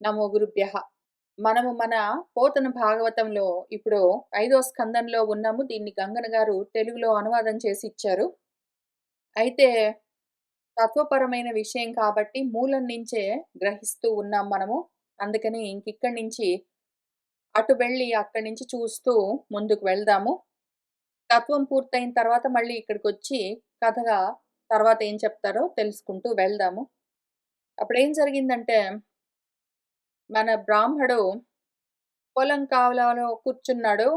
నమో గురుభ్యః. మనము మన పోతన భాగవతంలో ఇప్పుడు 5వ స్కందంలో ఉన్నాము. దీన్ని గంగన గారు తెలుగులో అనువాదం చేసి ఇచ్చారు. అయితే తత్వపరమైన విషయం కాబట్టి మూలం నుంచే గ్రహిస్తూ ఉన్నాం మనము. అందుకని ఇంకిక్కడి నుంచి అటు వెళ్ళి అక్కడి నుంచి చూస్తూ ముందుకు వెళ్దాము. తత్వం పూర్తయిన తర్వాత మళ్ళీ ఇక్కడికొచ్చి కథగా తర్వాత ఏం చెప్తారో తెలుసుకుంటూ వెళ్దాము. అప్పుడేం జరిగిందంటే మన బ్రాహ్మడు పొలం కావలలో కూర్చున్నాడు.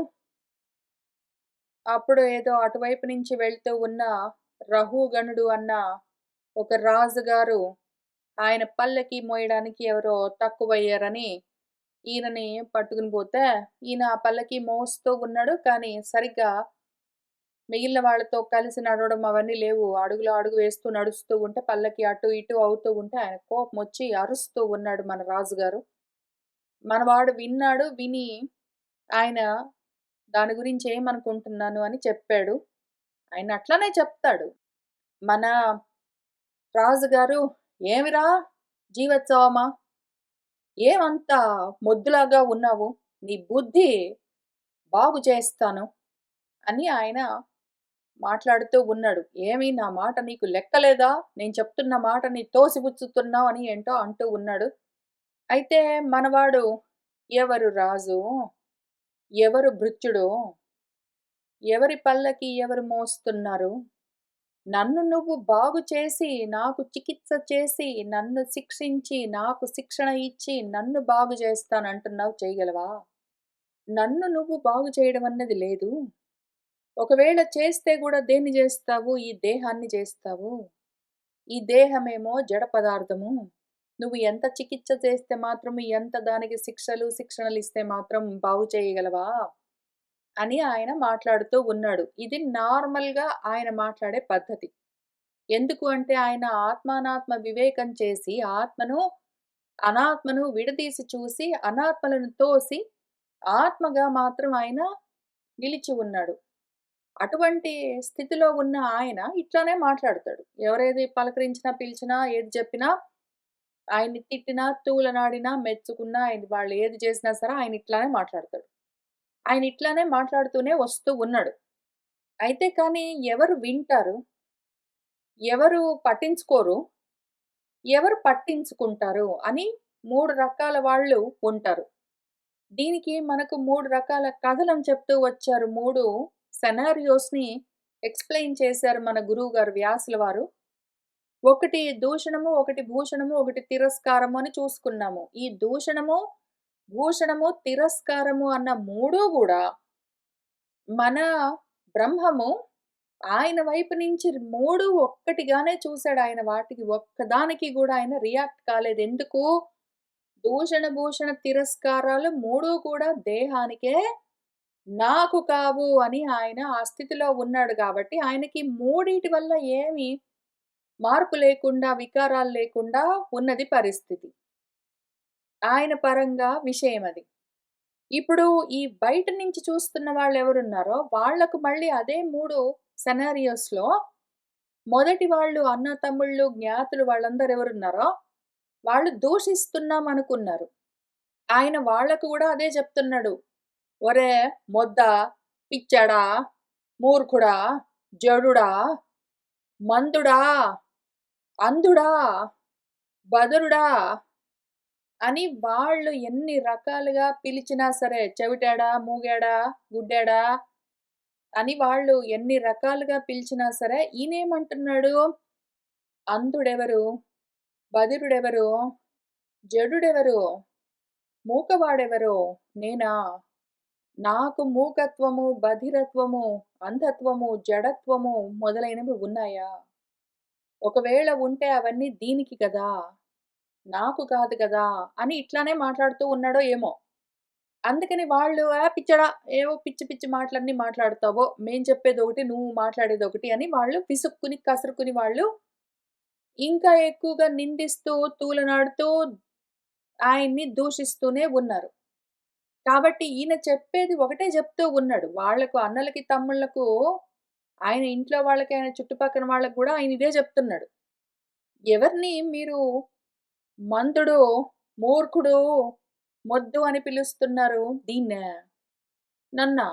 అప్పుడు ఏదో అటువైపు నుంచి వెళ్తూ ఉన్న రహుగణుడు అన్న ఒక రాజుగారు ఆయన పల్లకి మోయడానికి ఎవరో తక్కువయ్యారని ఈయనని పట్టుకుని పోతే, ఈయన ఆ పల్లకి మోస్తూ ఉన్నాడు. కానీ సరిగ్గా మిగిలిన వాళ్ళతో కలిసి నడవడం అవన్నీ లేవు. అడుగులో అడుగు వేస్తూ నడుస్తూ ఉంటే పల్లకి అటు ఇటు అవుతూ ఉంటే ఆయన కోపమొచ్చి అరుస్తూ ఉన్నాడు మన రాజుగారు. మనవాడు విన్నాడు. విని ఆయన దాని గురించి ఏమనుకుంటున్నాను అని చెప్పాడు. ఆయన అట్లనే చెప్తాడు. మన రాజుగారు, "ఏమిరా జీవోత్సవమా? ఏమంత మొద్దులాగా ఉన్నావు? నీ బుద్ధి బాగు చేస్తాను" అని ఆయన మాట్లాడుతూ ఉన్నాడు. "ఏమి నా మాట నీకు లెక్కలేదా? నేను చెప్తున్న మాటని తోసిపుచ్చుతున్నావు" అని ఏంటో అంటూ ఉన్నాడు. అయితే మనవాడు, "ఎవరు రాజు? ఎవరు భృత్యుడు? ఎవరి పల్లకి ఎవరు మోస్తున్నారు? నన్ను నువ్వు బాగు చేసి, నాకు చికిత్స చేసి, నన్ను శిక్షించి, నాకు శిక్షణ ఇచ్చి, నన్ను బాగు చేస్తానంటున్నావు, చేయగలవా? నన్ను నువ్వు బాగు చేయడం అన్నది లేదు. ఒకవేళ చేస్తే గూడా దేన్ని జేస్తావు? ఈ దేహాన్ని జేస్తావు. ఈ దేహమేమో జడ పదార్థము. నువ్వు ఎంత చికిత్స చేస్తే మాత్రం, ఎంత దానికి శిక్షణలిస్తే మాత్రం బాగు చేయగలవా?" అని ఆయన మాట్లాడుతూ ఉన్నాడు. ఇది నార్మల్‌గా ఆయన మాట్లాడే పద్ధతి. ఎందుకు అంటే ఆయన ఆత్మానాత్మ వివేకం చేసి, ఆత్మను, అనాత్మను విడదీసి చూసి, అనాత్మలను తోసి, ఆత్మగా మాత్రం ఆయన నిలిచి ఉన్నాడు. అటువంటి స్థితిలో ఉన్న ఆయన ఇట్లానే మాట్లాడతాడు. ఎవరేది పలకరించినా, పిలిచినా, ఏది చెప్పినా, ఆయన్ని తిట్టినా, తూలనాడినా, మెచ్చుకున్నా, ఆయన వాళ్ళు ఏది చేసినా సరే ఆయన ఇట్లానే మాట్లాడతాడు. ఆయన ఇట్లానే మాట్లాడుతూనే వస్తూ ఉన్నాడు. అయితే కానీ ఎవరు వింటారు? ఎవరు పట్టించుకోరు? ఎవరు పట్టించుకుంటారు అని 3 రకాల వాళ్ళు ఉంటారు. దీనికి మనకు 3 రకాల కథలను చెప్తూ వచ్చారు. 3 సెనారియోస్‌ని ఎక్స్‌ప్లెయిన్ చేశారు మన గురువుగారు వ్యాసుల వారు. ఒకటి దూషణము, ఒకటి భూషణము, ఒకటి తిరస్కారము అని చూసుకున్నాము. ఈ దూషణము, భూషణము, తిరస్కారము అన్న 3 గూడా మన బ్రహ్మము ఆయన వైపు నుంచి 3 ఒక్కటిగానే చూసాడు. ఆయన వాటికి ఒక్కదానికి గూడా ఆయన రియాక్ట్ కాలేదు. ఎందుకు? దూషణ, భూషణ, తిరస్కారాలు 3 కూడా దేహానికే, నాకు కావు అని ఆయన ఆ స్థితిలో ఉన్నాడు గాబట్టి, ఆయనకి మూడిటి వల్ల ఏమి మార్పు లేకుండా, వికారాలు లేకుండా ఉన్నది పరిస్థితి. ఆయన పరంగా విషయమది. ఇప్పుడు ఈ బయట నుంచి చూస్తున్న వాళ్ళెవరున్నారో, వాళ్ళకు మళ్ళీ అదే 3 సెనారియోస్‌లో మొదటి వాళ్ళు అన్న, తమ్ముళ్ళు, జ్ఞాతులు వాళ్ళందరూ ఎవరున్నారో, వాళ్ళు దూషిస్తున్నాం అనుకున్నారు. ఆయన వాళ్ళకు గూడా అదే చెప్తున్నాడు. "ఒరేయ్ మొద్దా, పిచ్చాడా, మూర్ఖుడా, జడుడా, మందుడా, అంధుడా, బదురుడా" అని వాళ్ళు ఎన్ని రకాలుగా పిలిచినా సరే, చెవిటాడా, మూగాడా, గుడ్డాడా అని వాళ్ళు ఎన్ని రకాలుగా పిలిచినా సరే, ఈయనేమంటున్నాడు? అంధుడెవరు? బధిరుడెవరు? జడుడెవరు? మూకవాడెవరు? నేనా? నాకు మూకత్వము, బధిరత్వము, అంధత్వము, జడత్వము మొదలైనవి ఉన్నాయా? ఒకవేళ ఉంటే అవన్నీ దీనికి కదా! నాకు కాదు కదా! అని ఇట్లానే మాట్లాడుతూ ఉన్నాడో ఏమో! అందుకని వాళ్ళు పిచ్చోడా, ఏవో పిచ్చి పిచ్చి మాటలన్నీ మాట్లాడుతావో, మేము చెప్పేదొకటి, నువ్వు మాట్లాడేదొకటి అని వాళ్ళు విసుక్కుని, కసురుకుని వాళ్ళు ఇంకా ఎక్కువగా నిందిస్తూ, తూలనాడుతూ ఆయన్ని దూషిస్తూనే ఉన్నారు. కాబట్టి ఈయన చెప్పేది ఒకటే చెప్తూ ఉన్నాడు. వాళ్ళకు అన్నలకి, తమ్ముళ్ళకు ఆయన ఇంట్లో వాళ్ళకి, ఆయన చుట్టుపక్కన వాళ్ళకి గూడా ఆయన ఇదే చెప్తున్నాడు. ఎవరిని మీరు మందుడు, మూర్ఖుడు, మొద్దు అని పిలుస్తున్నారు దీన్నే. నన్నా?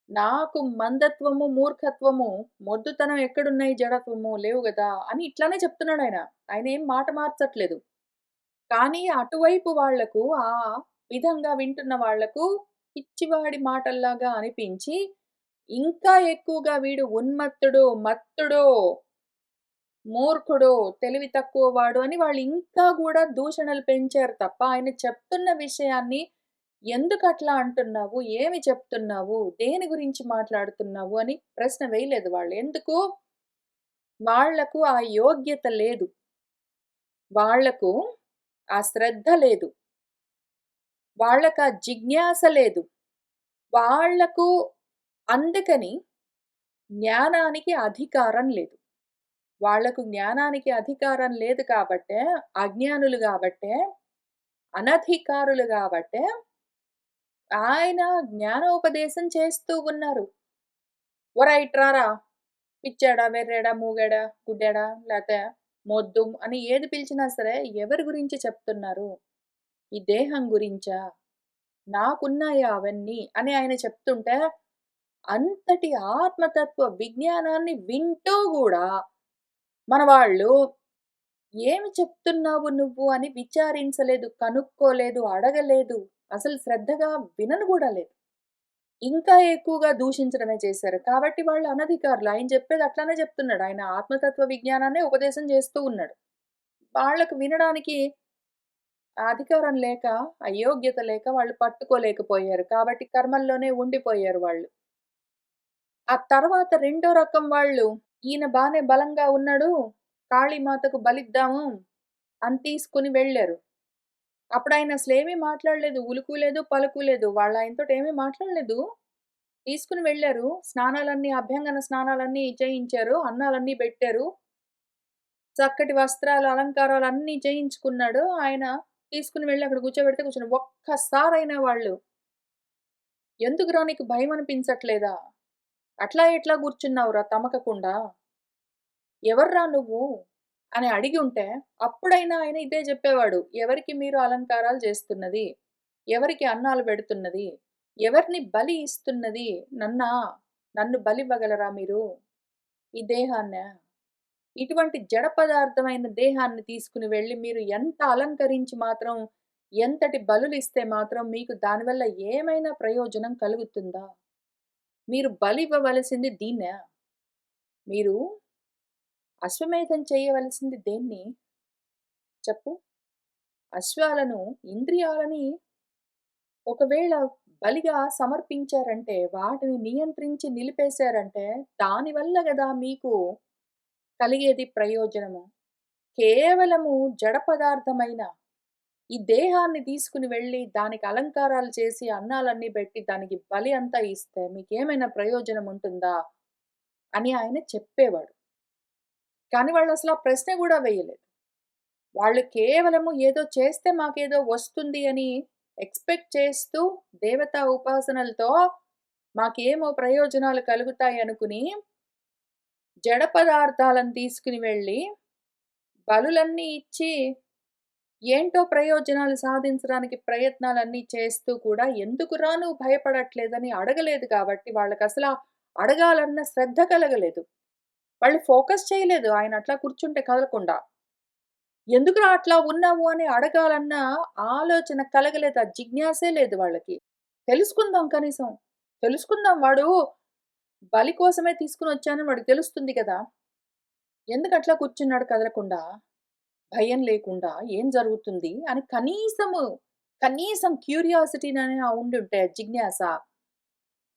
నాకు మందత్వము, మూర్ఖత్వము, మొద్దుతనం ఎక్కడున్నాయి, జడత్వము లేవు గదా! అని ఇట్లానే చెప్తున్నాడాయన. ఆయనేం మాట మార్చట్లేదు. కానీ అటువైపు వాళ్లకు ఆ విధంగా వింటున్న వాళ్లకు పిచ్చివాడి మాటల్లాగా అనిపించి, ఇంకా ఎక్కువగా వీడు ఉన్మత్తుడు, మత్తుడు, మూర్ఖుడు, తెలివి తక్కువ వాడు అని వాళ్ళు ఇంకా గూడా దూషణలు పెంచారు తప్ప, ఆయన చెప్తున్న విషయాన్ని ఎందుకట్లా అంటున్నావు? ఏమి చెప్తున్నావు? దేని గురించి మాట్లాడుతున్నావు? అని ప్రశ్న వేయలేదు వాళ్ళు. ఎందుకు? వాళ్లకు ఆ యోగ్యత లేదు. వాళ్లకు ఆ శ్రద్ధ లేదు. వాళ్ళకా జిజ్ఞాస లేదు. వాళ్లకు అందుకని జ్ఞానానికి అధికారం లేదు. వాళ్లకు జ్ఞానానికి అధికారం లేదు కాబట్టే, అజ్ఞానులు గాబట్టే, అనధికారులు గాబట్టే, ఆయన జ్ఞానోపదేశం చేస్తూ ఉన్నారు. ఒరేయ్ ఇట్రారా, పిచ్చాడా, వెర్రాడా, మూగాడా, గుడ్డాడా, లేతే మొద్దు అని ఏది పిలిచినా సరే ఎవరి గురించి చెప్తున్నారు? ఈ దేహం గురించా? నాకున్నాయా అవన్నీ అని ఆయన చెప్తుంటే, అంతటి ఆత్మతత్వ విజ్ఞానాన్ని వింటూ గూడా మనవాళ్ళు ఏమి చెప్తున్నావు నువ్వు అని విచారించలేదు, కనుక్కోలేదు, అడగలేదు. అసలు శ్రద్ధగా వినను గూడా లేదు. ఇంకా ఎక్కువగా దూషించడమే చేశారు. కాబట్టి వాళ్ళు అనధికారులు. ఆయన చెప్పేది అట్లానే చెప్తున్నాడు. ఆయన ఆత్మతత్వ విజ్ఞానాన్నే ఉపదేశం చేస్తూ ఉన్నాడు. వాళ్ళకు వినడానికి ఆ అధికారం లేక, అయోగ్యత లేక వాళ్ళు పట్టుకోలేకపోయారు. కాబట్టి కర్మల్లోనే ఉండిపోయారు వాళ్ళు. ఆ తర్వాత రెండో రకం వాళ్ళు, ఈయన బానే బలంగా ఉన్నాడు, కాళీమాతకు బలిద్దాము అని తీసుకొని వెళ్లారు. అప్పుడాయన అసలేమీ మాట్లాడలేదు. ఉలుకు లేదు, పలుకు లేదు. వాళ్ళాయనతోటి ఏమీ మాట్లాడలేదు. తీసుకొని వెళ్లారు. స్నానాలన్నీ, అభ్యంగన స్నానాలన్నీ చేయించారు. అన్నాలన్నీ బెట్టారు. చక్కటి వస్త్రాలు, అలంకారాలన్నీ చేయించుకున్నాడు. ఆయన తీసుకొని వెళ్లి అక్కడ కూర్చోబెడితే కూర్చున్నాడు. ఒక్కసారైనా వాళ్ళు, "ఎందుకురా నీకు భయమనిపించట్లేదా? అట్లా ఎట్లా కూర్చున్నావురా తమకకుండా? ఎవర్రా నువ్వు?" అని అడిగి ఉంటే, అప్పుడైనా ఆయన ఇదే చెప్పేవాడు. "ఎవరికి మీరు అలంకారాలు చేస్తున్నది? ఎవరికి అన్నాలు పెడుతున్నది? ఎవరిని బలి ఇస్తున్నది? నన్నా? నన్ను బలివ్వగలరా మీరు? ఈ దేహాన్నా? ఇటువంటి జడ పదార్థమైన దేహాన్ని తీసుకుని వెళ్లి మీరు ఎంత అలంకరించి మాత్రం, ఎంతటి బలులిస్తే మాత్రం మీకు దానివల్ల ఏమైనా ప్రయోజనం కలుగుతుందా? మీరు బలివ్వవలసింది దీన్నా? మీరు అశ్వమేధం చేయవలసింది దేన్ని చెప్పు? అశ్వాలను, ఇంద్రియాలని ఒకవేళ బలిగా సమర్పించారంటే, వాటిని నియంత్రించి నిలిపేశారంటే, దానివల్ల గదా మీకు కలిగేది ప్రయోజనము. కేవలము జడ పదార్థమైన ఈ దేహాన్ని తీసుకుని వెళ్ళి, దానికి అలంకారాలు చేసి, అన్నాలన్నీ బెట్టి, దానికి బలి అంతా ఇస్తే మీకేమైనా ప్రయోజనం ఉంటుందా? అని ఆయన చెప్పేవాడు. కానీ వాళ్ళసల ఆ ప్రశ్న గూడా వేయలేదు. వాళ్ళు కేవలము ఏదో చేస్తే మాకేదో వస్తుంది అని ఎక్స్‌పెక్ట్ చేస్తూ దేవతా ఉపాసనలతో మాకేమో ప్రయోజనాలు కలుగుతాయనుకుని, జడ పదార్థాలను తీసుకుని వెళ్ళి, బలులన్నీ ఇచ్చి, ఏంటో ప్రయోజనాలు సాధించడానికి ప్రయత్నాలన్నీ చేస్తూ కూడా ఎందుకురా నువ్వు భయపడట్లేదని అడగలేదు కాబట్టి వాళ్ళకసల అడగాలన్న శ్రద్ధ కలగలేదు. వాళ్ళు ఫోకస్ చేయలేదు ఆయన అట్లా కూర్చుంటే కదలకుండా. ఎందుకురా అట్లా ఉన్నావు అని అడగాలన్న ఆలోచన కలగలేదు. ఆ జిజ్ఞాసే లేదు వాళ్ళకి. తెలుసుకుందాం కనీసం. తెలుసుకుందాం వాడు బలి కోసమే తీసుకొనొచ్చానని వాడికి తెలుస్తుంది గదా! ఎందుకట్లా కూర్చున్నాడు కదలకుండా? భయం లేకుండా ఏం జరుగుతుంది అని కనీసం క్యూరియాసిటీనైనా ఉండుంటే జిజ్ఞాస.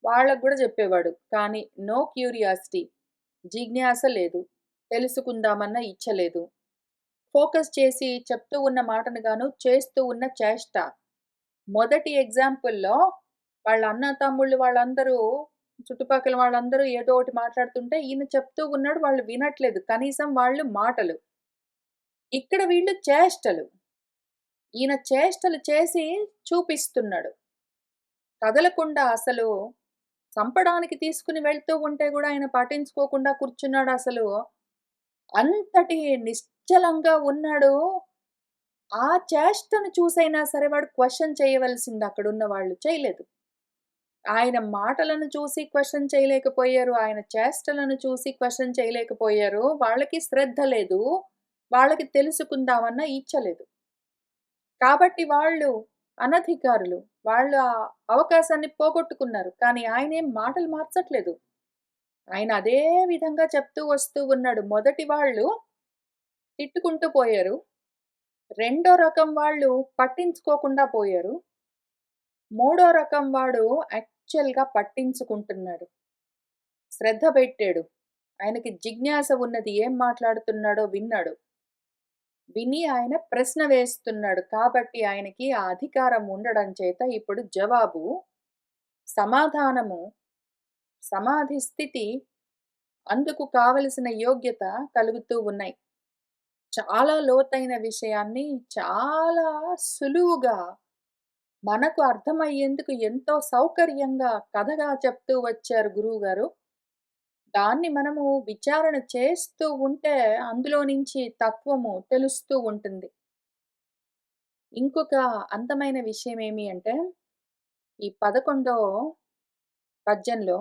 వాళ్ళకి గూడా జెప్పేవాడు. కానీ నో క్యూరియాసిటీ. జిజ్ఞాస లేదు. తెలుసుకుందామన్న ఇచ్చ లేదు. ఫోకస్ చేసి చెప్తూ ఉన్న మాటను గాను, చేస్తూ ఉన్న చేష్ట. మొదటి ఎగ్జాంపుల్‌లో వాళ్ళ అన్న, తమ్ముళ్ళు వాళ్ళందరూ చుట్టుపక్కల వాళ్ళందరూ ఏదో ఒకటి మాట్లాడుతుంటే ఈయన చెప్తూ ఉన్నాడు. వాళ్ళు వినట్లేదు. కనీసం వాళ్ళు మాటలు. ఇక్కడ వీళ్ళు చేష్టలు. ఈయన చేష్టలు చేసి చూపిస్తున్నాడు. కదలకుండా అసలు చంపడానికి తీసుకొని వెళ్తూ ఉంటే గూడా ఆయన పట్టించుకోకుండా కూర్చున్నాడసలు. అంతటి నిశ్చలంగా ఉన్నాడు. ఆ చేష్టను చూసైనా సరే వాడు క్వెషన్ చేయవలసింది అక్కడున్న వాళ్ళు. చేయలేదు. ఆయన మాటలను చూసి క్వెషన్ చేయలేకపోయారు. ఆయన చేష్టలను చూసి క్వెషన్ చేయలేకపోయారు. వాళ్ళకి శ్రద్ధ లేదు. వాళ్ళకి తెలుసుకుందామన్న ఇచ్చ లేదు. కాబట్టి వాళ్ళు అనధికారులు. వాళ్ళు ఆ అవకాశాన్ని పోగొట్టుకున్నారు. కానీ ఆయనేం మాటలు మార్చట్లేదు. ఆయన అదే విధంగా చెప్తూ వస్తూ ఉన్నాడు. మొదటి వాళ్ళు తిట్టుకుంటూ పోయారు. రెండో రకం వాళ్ళు పట్టించుకోకుండా పోయారు. మూడో రకం వాడు యాక్చువల్‌గా పట్టించుకుంటున్నాడు. శ్రద్ధ పెట్టాడు. ఆయనకి జిజ్ఞాస ఉన్నది. ఏం మాట్లాడుతున్నాడో విన్నాడు. విని ఆయన ప్రశ్న వేస్తున్నాడు. కాబట్టి ఆయనకి ఆ అధికారం ఉండడం చేత ఇప్పుడు జవాబు, సమాధానము, సమాధి స్థితి, అందుకు కావలసిన యోగ్యత కలుగుతూ ఉన్నాయి. చాలా లోతైన విషయాన్ని చాలా సులువుగా మనకు అర్థమయ్యేందుకు ఎంతో సౌకర్యంగా కథగా చెప్తూ వచ్చారు గురువుగారు. దాన్ని మనము విచారణ చేస్తూ ఉంటే అందులో నుంచి తత్వము తెలుస్తూ ఉంటుంది. ఇంకొక అందమైన విషయం ఏమి అంటే, ఈ 11వ పద్యంలో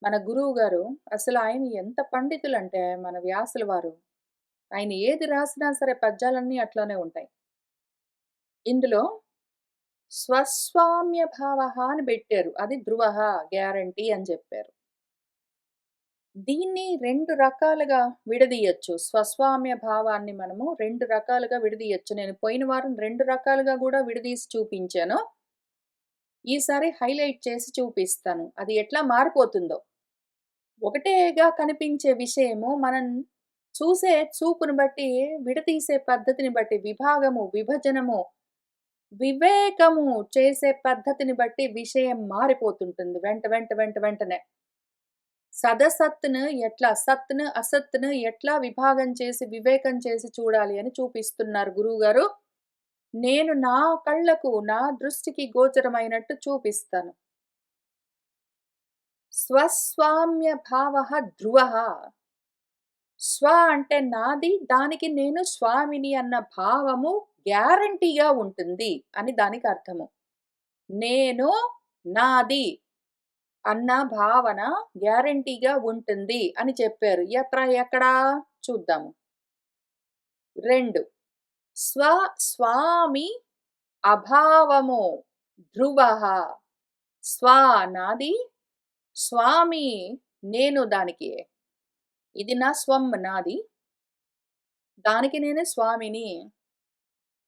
మన గురువుగారు అసలు ఆయన ఎంత పండితులంటే మన వ్యాసుల వారు. ఆయన ఏది రాసినా సరే పద్యాలన్నీ అట్లనే ఉంటాయి. ఇందులో స్వస్వామ్య భావః అని బెట్టారు. అది ధ్రువః గ్యారంటీ అని చెప్పారు. దీన్ని 2 రకాలుగా విడదీయొచ్చు. స్వస్వామ్య భావాన్ని మనము 2 రకాలుగా విడదీయొచ్చు. నేను పోయిన వారం 2 రకాలుగా గూడా విడదీసి చూపించాను. ఈసారి హైలైట్ చేసి చూపిస్తాను. అది ఎట్లా మారిపోతుందో. ఒకటేగా కనిపించే విషయము మనం చూసే చూపును బట్టి, విడదీసే పద్ధతిని బట్టి, విభాగము, విభజనము, వివేకము చేసే పద్ధతిని బట్టి విషయం మారిపోతుంటుంది. వెంటనే. సదసత్తును ఎట్లా సత్తును, అసత్తును ఎట్లా విభాగం చేసి, వివేకం చేసి చూడాలి అని చూపిస్తున్నారు గురువుగారు. నేను నా కళ్ళకు, నా దృష్టికి గోచరమైనట్టు చూపిస్తాను. స్వస్వామ్య భావః ధ్రువః. స్వ అంటే నాది, దానికి నేను స్వామిని అన్న భావము గ్యారంటీగా ఉంటుంది అని దానికి అర్థము. నేను, నాది అన్న భావన గ్యారంటీగా ఉంటుంది అని చెప్పారు. ఎక్కడా? చూద్దాము. 2 స్వామి అభావము ధ్రువః. స్వ నాది, స్వామి నేను దానికి. ఇది నా స్వం నాది. దానికి నేను స్వామిని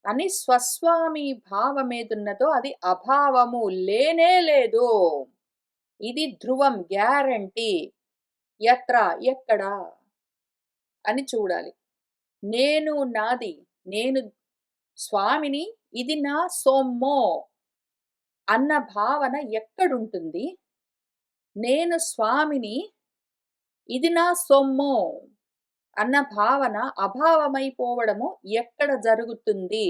అని స్వస్వామి భావమేదున్నదో అది అభావము లేనే లేదు. ఇది ధ్రువం గ్యారంటీ. ఎక్కడ అని చూడాలి. నేను నాది, నేను స్వామిని, ఇది నా సొమ్ము అన్న భావన ఎక్కడుంటుంది? నేను స్వామిని, ఇది నా సొమ్ము అన్న భావన అభావమైపోవడము ఎక్కడ జరుగుతుంది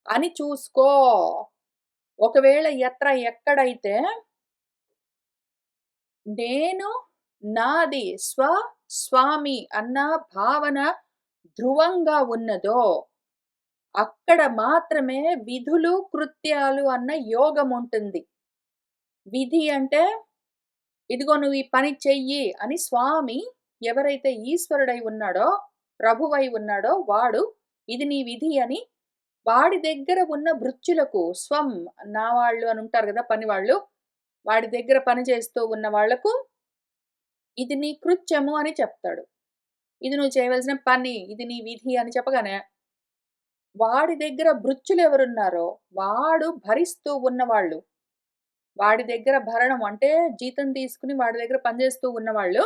అని చూసుకో. ఒకవేళ ఎక్కడైతే నేను, నాది, స్వామి అన్న భావన ధ్రువంగా ఉన్నదో అక్కడ మాత్రమే విధులు, కృత్యాలు అన్న యోగం ఉంటుంది. విధి అంటే ఇదిగో నువ్వు ఈ పని చెయ్యి అని స్వామి ఎవరైతే ఈశ్వరుడై ఉన్నాడో, ప్రభువై ఉన్నాడో వాడు ఇది నీ విధి అని వాడి దగ్గర ఉన్న భృత్యులకు స్వం నా వాళ్ళు అని ఉంటారు కదా పనివాళ్ళు. వాడి దగ్గర పని చేస్తూ ఉన్న వాళ్లకు ఇది నీ కృత్యము అని చెప్తాడు. ఇది నువ్వు చేయవలసిన పని, ఇది నీ విధి అని చెప్పగానే వాడి దగ్గర భృత్యులు ఎవరున్నారో వాడు భరిస్తూ ఉన్నవాళ్ళు. వాడి దగ్గర భరణం అంటే జీతం తీసుకుని వాడి దగ్గర పనిచేస్తూ ఉన్నవాళ్ళు.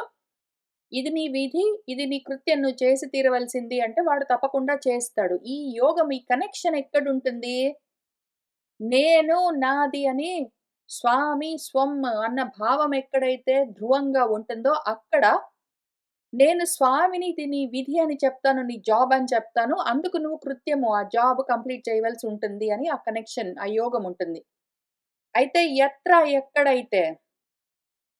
ఇది నీ విధి, ఇది నీ కృత్యం నువ్వు చేసి తీరవలసింది అంటే వాడు తప్పకుండా చేస్తాడు. ఈ యోగం, ఈ కనెక్షన్ ఎక్కడుంటుంది? నేను, నాది అని స్వామి, స్వం అన్న భావం ఎక్కడైతే ధ్రువంగా ఉంటుందో అక్కడ నేను స్వామిని ఇది నీ విధి అని చెప్తాను, నీ జాబ్ అని చెప్తాను. అందుకు నువ్వు కృత్యము, ఆ జాబ్ కంప్లీట్ చేయవలసి ఉంటుంది అని ఆ కనెక్షన్, ఆ యోగం ఉంటుంది. అయితే ఎక్కడైతే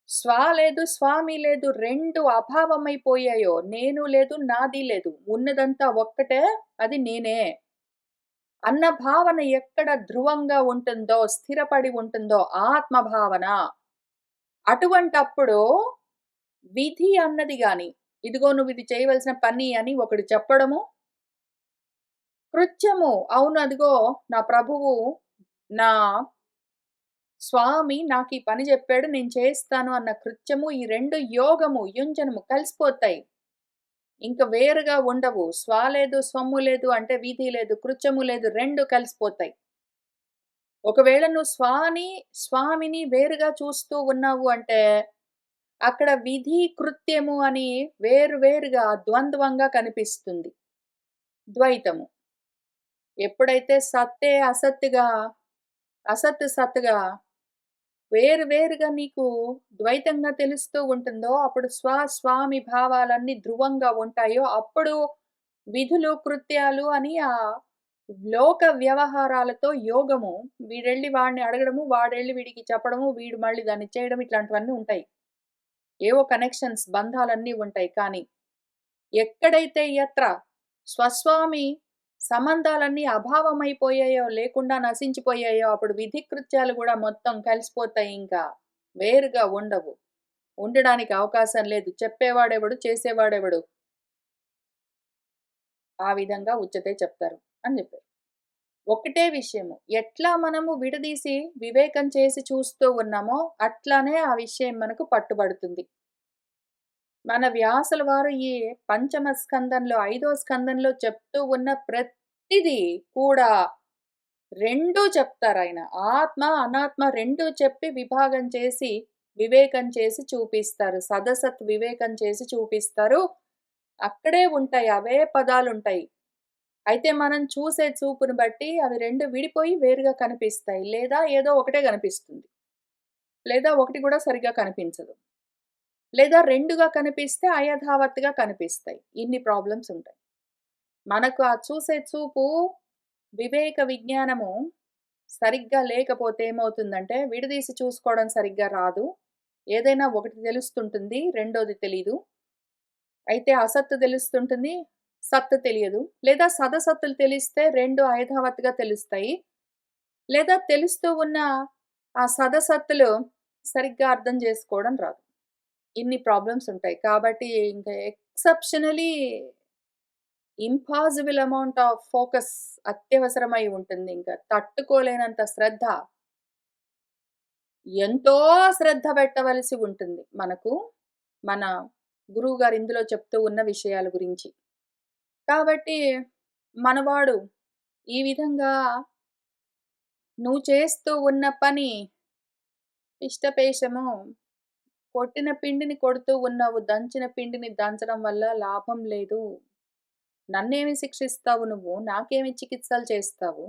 స్వ లేదు, స్వామి లేదు, 2 అభావమైపోయాయో, నేను లేదు, నాది లేదు, ఉన్నదంతా ఒక్కటే, అది నేనే. అన్న భావన ఎక్కడ ధ్రువంగా ఉంటుందో, స్థిరపడి ఉంటుందో ఆత్మ భావన. అటువంటప్పుడు విధి అన్నది గాని, ఇదిగో నువ్విది చేయవలసిన పని అని ఒకడు చెప్పడము, కృత్యము అవును అదిగో నా ప్రభువు, నా స్వామి నాకీ పని జెప్పాడు నేను చేస్తాను అన్న కృత్యము, ఈ 2 యోగము, యుంజనము కలిసిపోతాయి. ఇంక వేరుగా ఉండవు. లేదు, స్వమ్ము లేదు అంటే విధి లేదు, కృత్యము లేదు 2 కలిసిపోతాయి. ఒకవేళ నువ్వు స్వామిని వేరుగా చూస్తూ ఉన్నావు అంటే, అక్కడ విధి, కృత్యము అని వేరుగా ద్వంద్వంగా కనిపిస్తుంది. ద్వైతము. ఎప్పుడైతే సత్తే అసత్తుగా, అసత్ సత్తుగా వేరుగా నీకు ద్వైతంగా తెలుస్తూ ఉంటుందో, అప్పుడు స్వామి భావాలన్నీ ధ్రువంగా ఉంటాయో, అప్పుడు విధులు, కృత్యాలు అని లోక వ్యవహారాలతో యోగము. వీడెళ్లి వాడిని అడగడము, వాడెళ్లి వీడికి చెప్పడము, వీడు మళ్ళీ దాన్ని చేయడం ఇట్లాంటివన్నీ ఉంటాయి. ఏవో కనెక్షన్స్, బంధాలన్నీ ఉంటాయి. కానీ ఎక్కడైతే స్వస్వామి సంబంధాలన్నీ అభావమైపోయాయో, లేకుండా నశించిపోయాయో, అప్పుడు విధికృత్యాలు గూడా మొత్తం కలిసిపోతాయి ఇంకా. వేరుగా ఉండవు. ఉండడానికి అవకాశం లేదు. చెప్పేవాడెవడు? చేసేవాడెవడు? ఆ విధంగా ఉచ్యతే చెప్తారు అని జెప్పారు. ఒకటే విషయము. ఎట్లా మనము విడదీసి వివేకం చేసి చూస్తూ ఉన్నామో, అట్లానే ఆ విషయం మనకు పట్టుబడుతుంది. మన వ్యాసుల వారు ఈ పంచమ స్కందంలో, 5వ స్కందంలో చెప్తూ ఉన్న ప్రతిదీ కూడా 2 చెప్తారాయన. ఆత్మ, అనాత్మ 2 చెప్పి విభాగం చేసి, వివేకం చేసి చూపిస్తారు. సదసత్ వివేకం చేసి చూపిస్తారు. అక్కడే ఉంటాయి. అవే పదాలుంటాయి. అయితే మనం చూసే చూపుని బట్టి అవి 2 విడిపోయి వేరుగా కనిపిస్తాయి. లేదా ఏదో ఒకటే కనిపిస్తుంది. లేదా ఒకటి కూడా సరిగ్గా కనిపించదు. లేదా 2గా కనిపిస్తే అయథావత్తుగా కనిపిస్తాయి. ఇన్ని ప్రాబ్లమ్స్ ఉంటాయి. మనకు ఆ చూసే చూపు, వివేక విజ్ఞానము సరిగ్గా లేకపోతే ఏమవుతుందంటే, విడదీసి చూసుకోవడం సరిగ్గా రాదు. ఏదైనా ఒకటి తెలుస్తుంటుంది, రెండోది తెలీదు. అయితే అసత్తు తెలుస్తుంటుంది, సత్తు తెలియదు. లేదా సదసత్తులు తెలిస్తే 2 అయథావత్తుగా తెలుస్తాయి. లేదా తెలుస్తూ ఉన్న ఆ సదసత్తులు సరిగ్గా అర్థం చేసుకోవడం రాదు. ఇన్ని ప్రాబ్లమ్స్ ఉంటాయి. కాబట్టి ఇంక exceptionally impossible amount of focus అత్యవసరమై ఉంటుంది. ఇంక తట్టుకోలేనంత శ్రద్ధ, ఎంతో శ్రద్ధ పెట్టవలసి ఉంటుంది మనకు. మన గురువుగారు ఇందులో చెప్తూ ఉన్న విషయాల గురించి. కాబట్టి మనవాడు ఈ విధంగా నువ్వు చేస్తూ ఉన్న పని ఇష్టపేషము, కొట్టిన పిండిని కొడుతూ ఉన్నావు, దంచిన పిండిని దంచడం వల్ల లాభం లేదు. నన్నేమి శిక్షిస్తావు నువ్వు? నాకేమి చికిత్సలు చేస్తావు?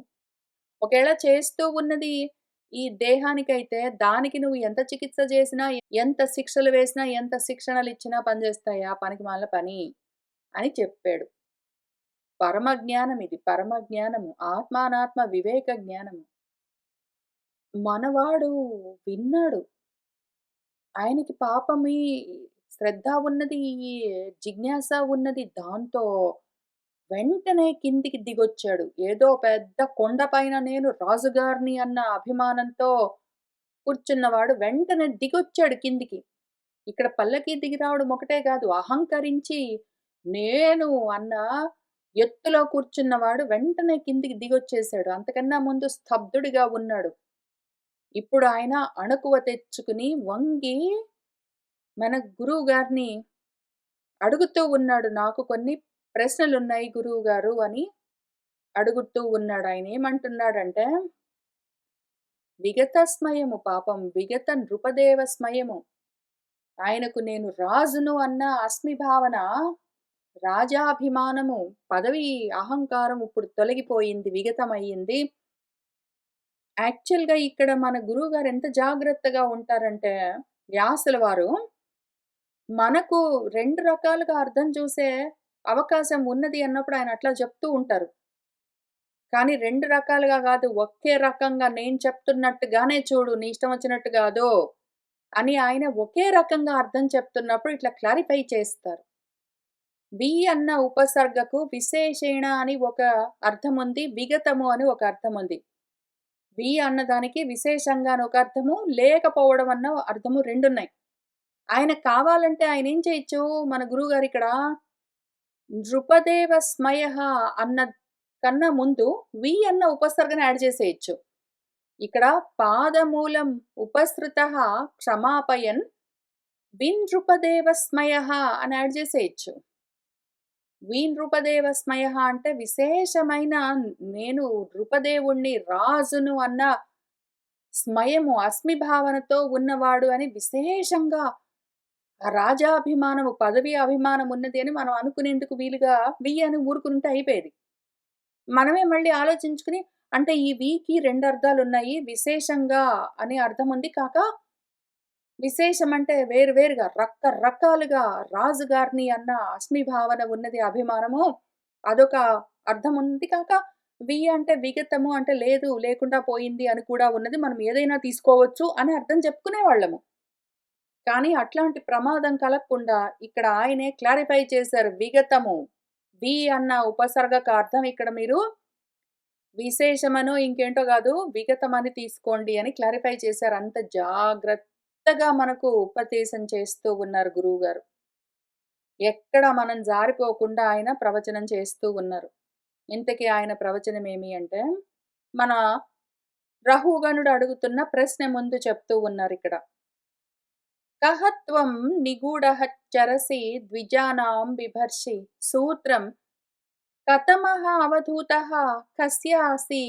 ఒకేళ చేస్తూ ఉన్నది ఈ దేహానికైతే, దానికి నువ్వు ఎంత చికిత్స చేసినా, ఎంత శిక్షలు వేసినా, ఎంత శిక్షణలిచ్చినా పనిచేస్తాయా? పనికిమాలిన పని అని చెప్పాడు. పరమ జ్ఞానం ఇది. పరమ జ్ఞానము. ఆత్మానాత్మ వివేక జ్ఞానము. మనవాడు విన్నాడు. ఆయనకి పాపం ఈ శ్రద్ధ ఉన్నది, ఈ జిజ్ఞాస ఉన్నది. దాంతో వెంటనే కిందికి దిగొచ్చాడు. ఏదో పెద్ద కొండపైన నేను రాజుగారిని అన్న అభిమానంతో కూర్చున్నవాడు వెంటనే దిగొచ్చాడు కిందికి. ఇక్కడ పల్లకి దిగి రావడం ఒకటే గాదు. అహంకరించి నేను అన్న ఎత్తులో కూర్చున్నవాడు వెంటనే కిందికి దిగొచ్చేసాడు. అంతకన్నా ముందు స్తబ్దుడిగా ఉన్నాడు. ఇప్పుడు ఆయన అణకువ తెచ్చుకుని వంగి మన గురువుగారిని అడుగుతూ ఉన్నాడు. నాకు కొన్ని ప్రశ్నలున్నాయి గురువుగారు అని అడుగుతూ ఉన్నాడు. ఆయనేమంటున్నాడంటే, విగత స్మయము పాపం విగత నృపదేవ స్మయము. ఆయనకు నేను రాజును అన్న అస్మి భావన, రాజాభిమానము, పదవి అహంకారం ఇప్పుడు తొలగిపోయింది, విగతమయ్యింది. యాక్చువల్‌గా ఇక్కడ మన గురువుగారు ఎంత జాగ్రత్తగా ఉంటారంటే, వ్యాసుల వారు మనకు 2 రకాలుగా అర్థం చూసే అవకాశం ఉన్నది అన్నప్పుడు ఆయన అట్లా చెప్తూ ఉంటారు. కానీ 2 రకాలుగా గాదు. ఒకే రకంగా నేను చెప్తున్నట్టుగానే చూడు. నీ ఇష్టం వచ్చినట్టు గాదు. అని ఆయన ఒకే రకంగా అర్థం చెప్తున్నప్పుడు ఇట్లా క్లారిఫై చేస్తారు. వి అన్న ఉపసర్గకు విశేషేణ అని ఒక అర్థముంది. విగతము అని ఒక అర్థముంది. వి అన్నదానికి విశేషంగా అని ఒక అర్థము, లేకపోవడం అన్న అర్థము రెండున్నాయి. ఆయనకు కావాలంటే ఆయనేం చేయొచ్చు మన గురువుగారిక్కడ నృపదేవ స్మయః అన్న కన్నా ముందు వి అన్న ఉపసర్గను యాడ్ చేసేయొచ్చు. ఇక్కడ పాదమూలం ఉపసృతః క్షమాపయన్ వినృపదేవ స్మయః అని యాడ్ చేసేయొచ్చు. వినృపదేవ స్మయః అంటే విశేషమైన నేను నృపదేవుడిని, రాజును అన్న స్మయము, అస్మి భావనతో ఉన్నవాడు అని విశేషంగా ఆ రాజాభిమానము, పదవి అభిమానం ఉన్నది అని మనం అనుకునేందుకు వీలుగా వి అని ఊరుకుంటే అయిపోయేది. మనమే మళ్ళీ ఆలోచించుకుని అంటే ఈ వికి 2 అర్థాలున్నాయి. విశేషంగా అనే అర్థం ఉంది. విశేషం అంటే వేరు వేరుగా రకరకాలుగా రాజుగారిని అన్న అస్మి భావన ఉన్నది అభిమానము. అదొక అర్థం ఉంది. వి అంటే విగతము అంటే లేదు, లేకుండా పోయింది అని కూడా ఉన్నది. మనం ఏదైనా తీసుకోవచ్చు అని అర్థం చెప్పుకునేవాళ్ళము. కానీ అట్లాంటి ప్రమాదం కలగకుండా ఇక్కడ ఆయనే క్లారిఫై చేశారు. విగతము. వి అన్న ఉపసర్గకు అర్థం ఇక్కడ మీరు విశేషమనో ఇంకేంటో గాదు, విగతమని తీసుకోండి అని క్లారిఫై చేశారు. అంత జాగ్రత్తగా మనకు ఉపదేశం చేస్తూ ఉన్నారు గురువుగారు. ఎక్కడ మనం జారిపోకుండా ఆయన ప్రవచనం చేస్తూ ఉన్నారు. ఇంతకీ ఆయన ప్రవచనమేమి అంటే, మన రహుగణుడు అడుగుతున్న ప్రశ్న ముందు చెప్తూ ఉన్నారిక్కడ. కః త్వం నిగూఢః చరసి ద్విజానాం బిభర్షి సూత్రం కథమః అవధూతః కస్యాసి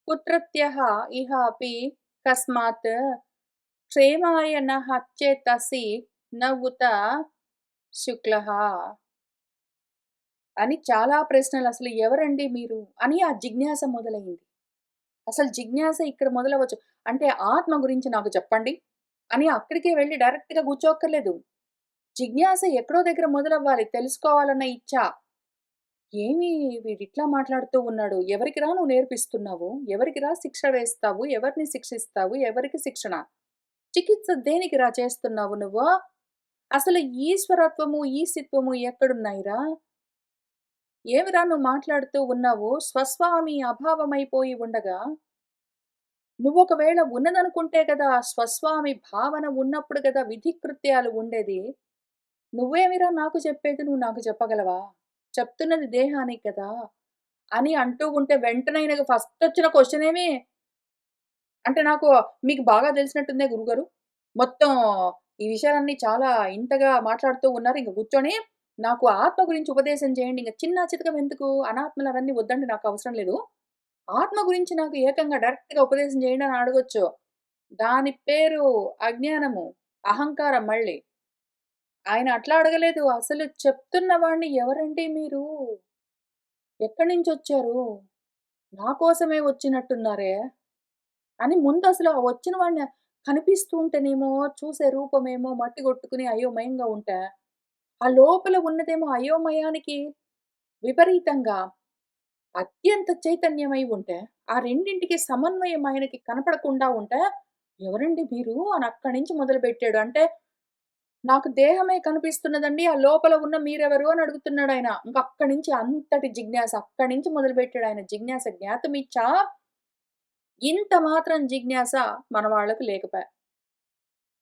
కుత్రత్యః ఇహాపి కస్మాత్ క్షేమాయ నః చేతసి న ఉత శుక్లః అని చాలా ప్రశ్నలు. అసలు ఎవరండి మీరు అని ఆ జిజ్ఞాస మొదలైంది. అసలు జిజ్ఞాస ఇక్కడ మొదలవ్వచ్చు. అంటే ఆత్మ గురించి నాకు చెప్పండి అని అక్కడికే వెళ్లి డైరెక్ట్‌గా కూర్చోక్కర్లేదు. జిజ్ఞాస ఎక్కడో దగ్గర మొదలవ్వాలి. తెలుసుకోవాలన్న ఇచ్చ. ఏమి వీడిట్లా మాట్లాడుతూ ఉన్నాడు? ఎవరికిరా నువ్వు నేర్పిస్తున్నావు? ఎవరికిరా శిక్ష వేస్తావు? ఎవరిని శిక్షిస్తావు? ఎవరికి శిక్షణ? చికిత్స దేనికిరా చేస్తున్నావు నువ్వు? అసలు ఈశ్వరత్వము, ఈశిత్వము ఎక్కడున్నాయిరా? ఏమిరా నువ్వు మాట్లాడుతూ ఉన్నావు? స్వస్వామి అభావమైపోయి ఉండగా, నువ్వొకవేళ ఉన్నదనుకుంటే గదా! స్వస్వామి భావన ఉన్నప్పుడు గదా విధికృత్యాలు ఉండేది. నువ్వేమిరా నాకు చెప్పేది? నువ్వు నాకు చెప్పగలవా? చెప్తున్నది దేహానికి కదా! అని అంటూ ఉంటే వెంటనే ఈయనకు ఫస్టొచ్చిన క్వెషనేమి అంటే మీకు బాగా తెలిసినట్టుందే గురుగారు. మొత్తం ఈ విషయాలన్నీ చాలా ఇంతగా మాట్లాడుతూ ఉన్నారు. ఇంక కూర్చొని నాకు ఆత్మ గురించి ఉపదేశం చేయండి. ఇంక చిన్నా చితకం ఎందుకు? అనాత్మలు అవన్నీ వద్దండి నాకు అవసరం లేదు. ఆత్మ గురించి నాకు ఏకంగా డైరెక్ట్‌గా ఉపదేశం చేయండి అని అడగొచ్చు. దాని పేరు అజ్ఞానము, అహంకారం మళ్ళీ. ఆయన అట్లా అడగలేదు. అసలు చెప్తున్న వాడిని ఎవరండి మీరు? ఎక్కడి నుంచొచ్చారు? నా కోసమే వచ్చినట్టున్నారే! అని ముందసలు ఆ వచ్చిన వాడిని కనిపిస్తూ ఉంటేనేమో చూసే రూపమేమో మట్టి కొట్టుకుని అయోమయంగా ఉంటే, ఆ లోపల ఉన్నదేమో అయోమయానికి విపరీతంగా అత్యంత చైతన్యమై ఉంటే, ఆ రెండింటికి సమన్వయం ఆయనకి కనపడకుండా ఉంటే, ఎవరండి మీరు? అని అక్కడి నుంచి మొదలుపెట్టాడు. అంటే నాకు దేహమే కనిపిస్తున్నదండి. ఆ లోపల ఉన్న మీరెవరు అని అడుగుతున్నాడాయన. ఇంక అక్కడి నుంచి అంతటి జిజ్ఞాస. అక్కడి నుంచి మొదలుపెట్టాడాయన జిజ్ఞాస. జ్ఞాతుమిచ్చా ఇంత మాత్రం జిజ్ఞాస మన వాళ్ళకి లేకపాయె.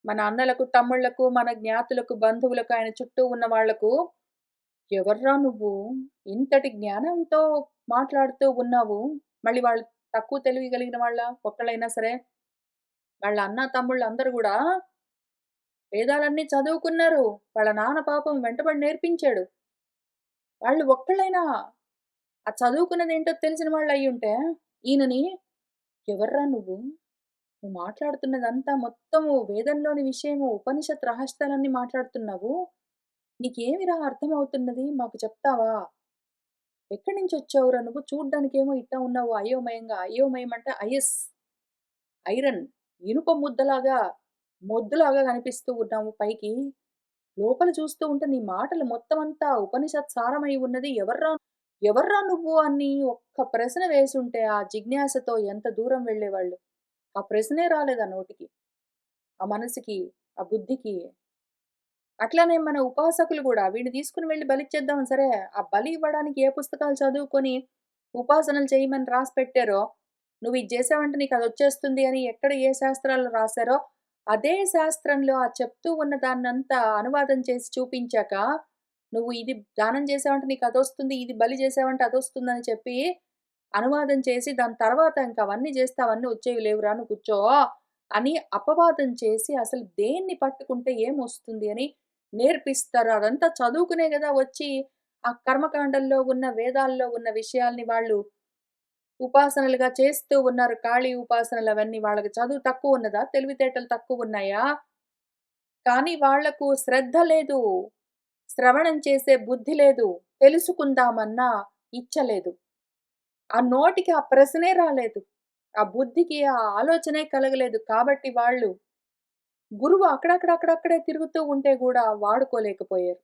మన అన్నలకు, తమ్ముళ్ళకు, మన జ్ఞాతులకు, బంధువులకు, ఆయన చుట్టూ ఉన్న వాళ్లకు ఎవర్రా నువ్వు? ఇంతటి జ్ఞానంతో మాట్లాడుతూ ఉన్నావు. మళ్ళీ వాళ్ళు తక్కువ తెలివి కలిగిన వాళ్ళా? ఒక్కళ్ళైనా సరే. వాళ్ళ అన్న, తమ్ముళ్ళు అందరూ గూడా వేదాలన్నీ చదువుకున్నారు. వాళ్ళ నాన్న పాపం వెంటబడి నేర్పించాడు. వాళ్ళు ఒక్కళ్ళైనా ఆ చదువుకున్నదేంటో తెలిసిన వాళ్ళయ్యుంటే, ఈయనని ఎవర్రా నువ్వు? నువ్వు మాట్లాడుతున్నదంతా మొత్తము వేదంలోని విషయము, ఉపనిషత్ రహస్యాలన్నీ మాట్లాడుతున్నావు. నీకేమిరా అర్థమవుతున్నది? మాకు చెప్తావా? ఎక్కడి నుంచొచ్చావురా నువ్వు? చూడ్డానికేమో ఇట్టా ఉన్నావు అయోమయంగా. అయోమయం అంటే ఐరన్. ఇనుప ముద్దలాగా, మొద్దులాగా కనిపిస్తూ ఉన్నావు పైకి. లోపల చూస్తూ ఉంటే నీ మాటలు మొత్తమంతా ఉపనిషత్ సారమై ఉన్నది. ఎవర్రా నువ్వు అని ఒక్క ప్రశ్న వేసుంటే ఆ జిజ్ఞాసతో ఎంత దూరం వెళ్ళేవాళ్ళు. ఆ ప్రశ్నే రాలేదు ఆ నోటికి. ఆ మనసుకి, ఆ బుద్ధికి. అట్లానే మన ఉపాసకులు గూడా వీడిని తీసుకొని వెళ్లి బలిచ్చేద్దాం సరే, ఆ బలి ఇవ్వడానికి ఏ పుస్తకాలు చదువుకొని ఉపాసనలు చేయమని రాసి పెట్టారో, నువ్వు ఇది చేసావంటే నీకదొచ్చేస్తుంది అని ఎక్కడ ఏ శాస్త్రాల్లో రాసారో, అదే శాస్త్రంలో ఆ చెప్తూ ఉన్న దాన్నంతా అనువాదం చేసి చూపించాక, నువ్వు ఇది దానం చేసావంటే నీకదొస్తుంది, ఇది బలి చేసావంటే అదొస్తుందని చెప్పి అనువాదం చేసి దాని తర్వాత ఇంక అవన్నీ చేస్తే అవన్నీ వచ్చేవి లేవురా నువ్వు కూర్చో అని అపవాదం చేసి అసలు దేన్ని పట్టుకుంటే ఏమొస్తుంది అని నేర్పిస్తారు. అదంతా చదువుకునే గదా వచ్చి ఆ కర్మకాండల్లో ఉన్న వేదాల్లో ఉన్న విషయాల్ని వాళ్ళు ఉపాసనలుగా చేస్తూ ఉన్నారు. కాళీ ఉపాసనలవన్నీ వాళ్ళకి చదువు తక్కువున్నదా? తెలివితేటలు తక్కువున్నాయా? కానీ వాళ్లకు శ్రద్ధ లేదు. శ్రవణం చేసే బుద్ధి లేదు. తెలుసుకుందామన్నా ఇచ్చ లేదు. ఆ నోటికి ఆ ప్రశ్నే రాలేదు. ఆ బుద్ధికి ఆ ఆలోచనే కలగలేదు. కాబట్టి వాళ్ళు గురువు అక్కడక్కడే తిరుగుతూ ఉంటే గూడా వాడుకోలేకపోయారు.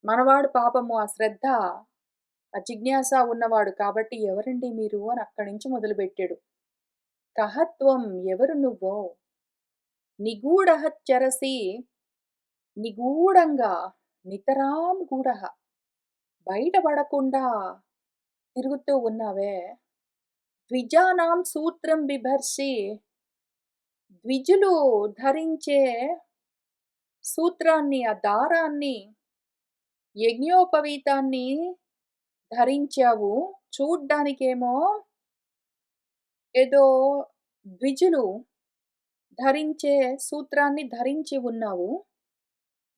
మనవాడు పాపము ఆ శ్రద్ధ, ఆ జిజ్ఞాస ఉన్నవాడు కాబట్టి ఎవరండి మీరు అని అక్కడి నుంచి మొదలుపెట్టాడు. కహత్వం ఎవరు నువ్వో? నిగూఢః చరసి నిగూఢంగా నితరాం గూఢః బయట పడకుండా తిరుగుతూ ఉన్నావే. ద్విజానాం సూత్రం బిభర్షి ద్విజులు ధరించే సూత్రాన్ని, ఆ దారాన్ని, యజ్ఞోపవీతాన్ని ధరించావు. చూడ్డానికేమో ఏదో ద్విజులు ధరించే సూత్రాన్ని ధరించి ఉన్నావు.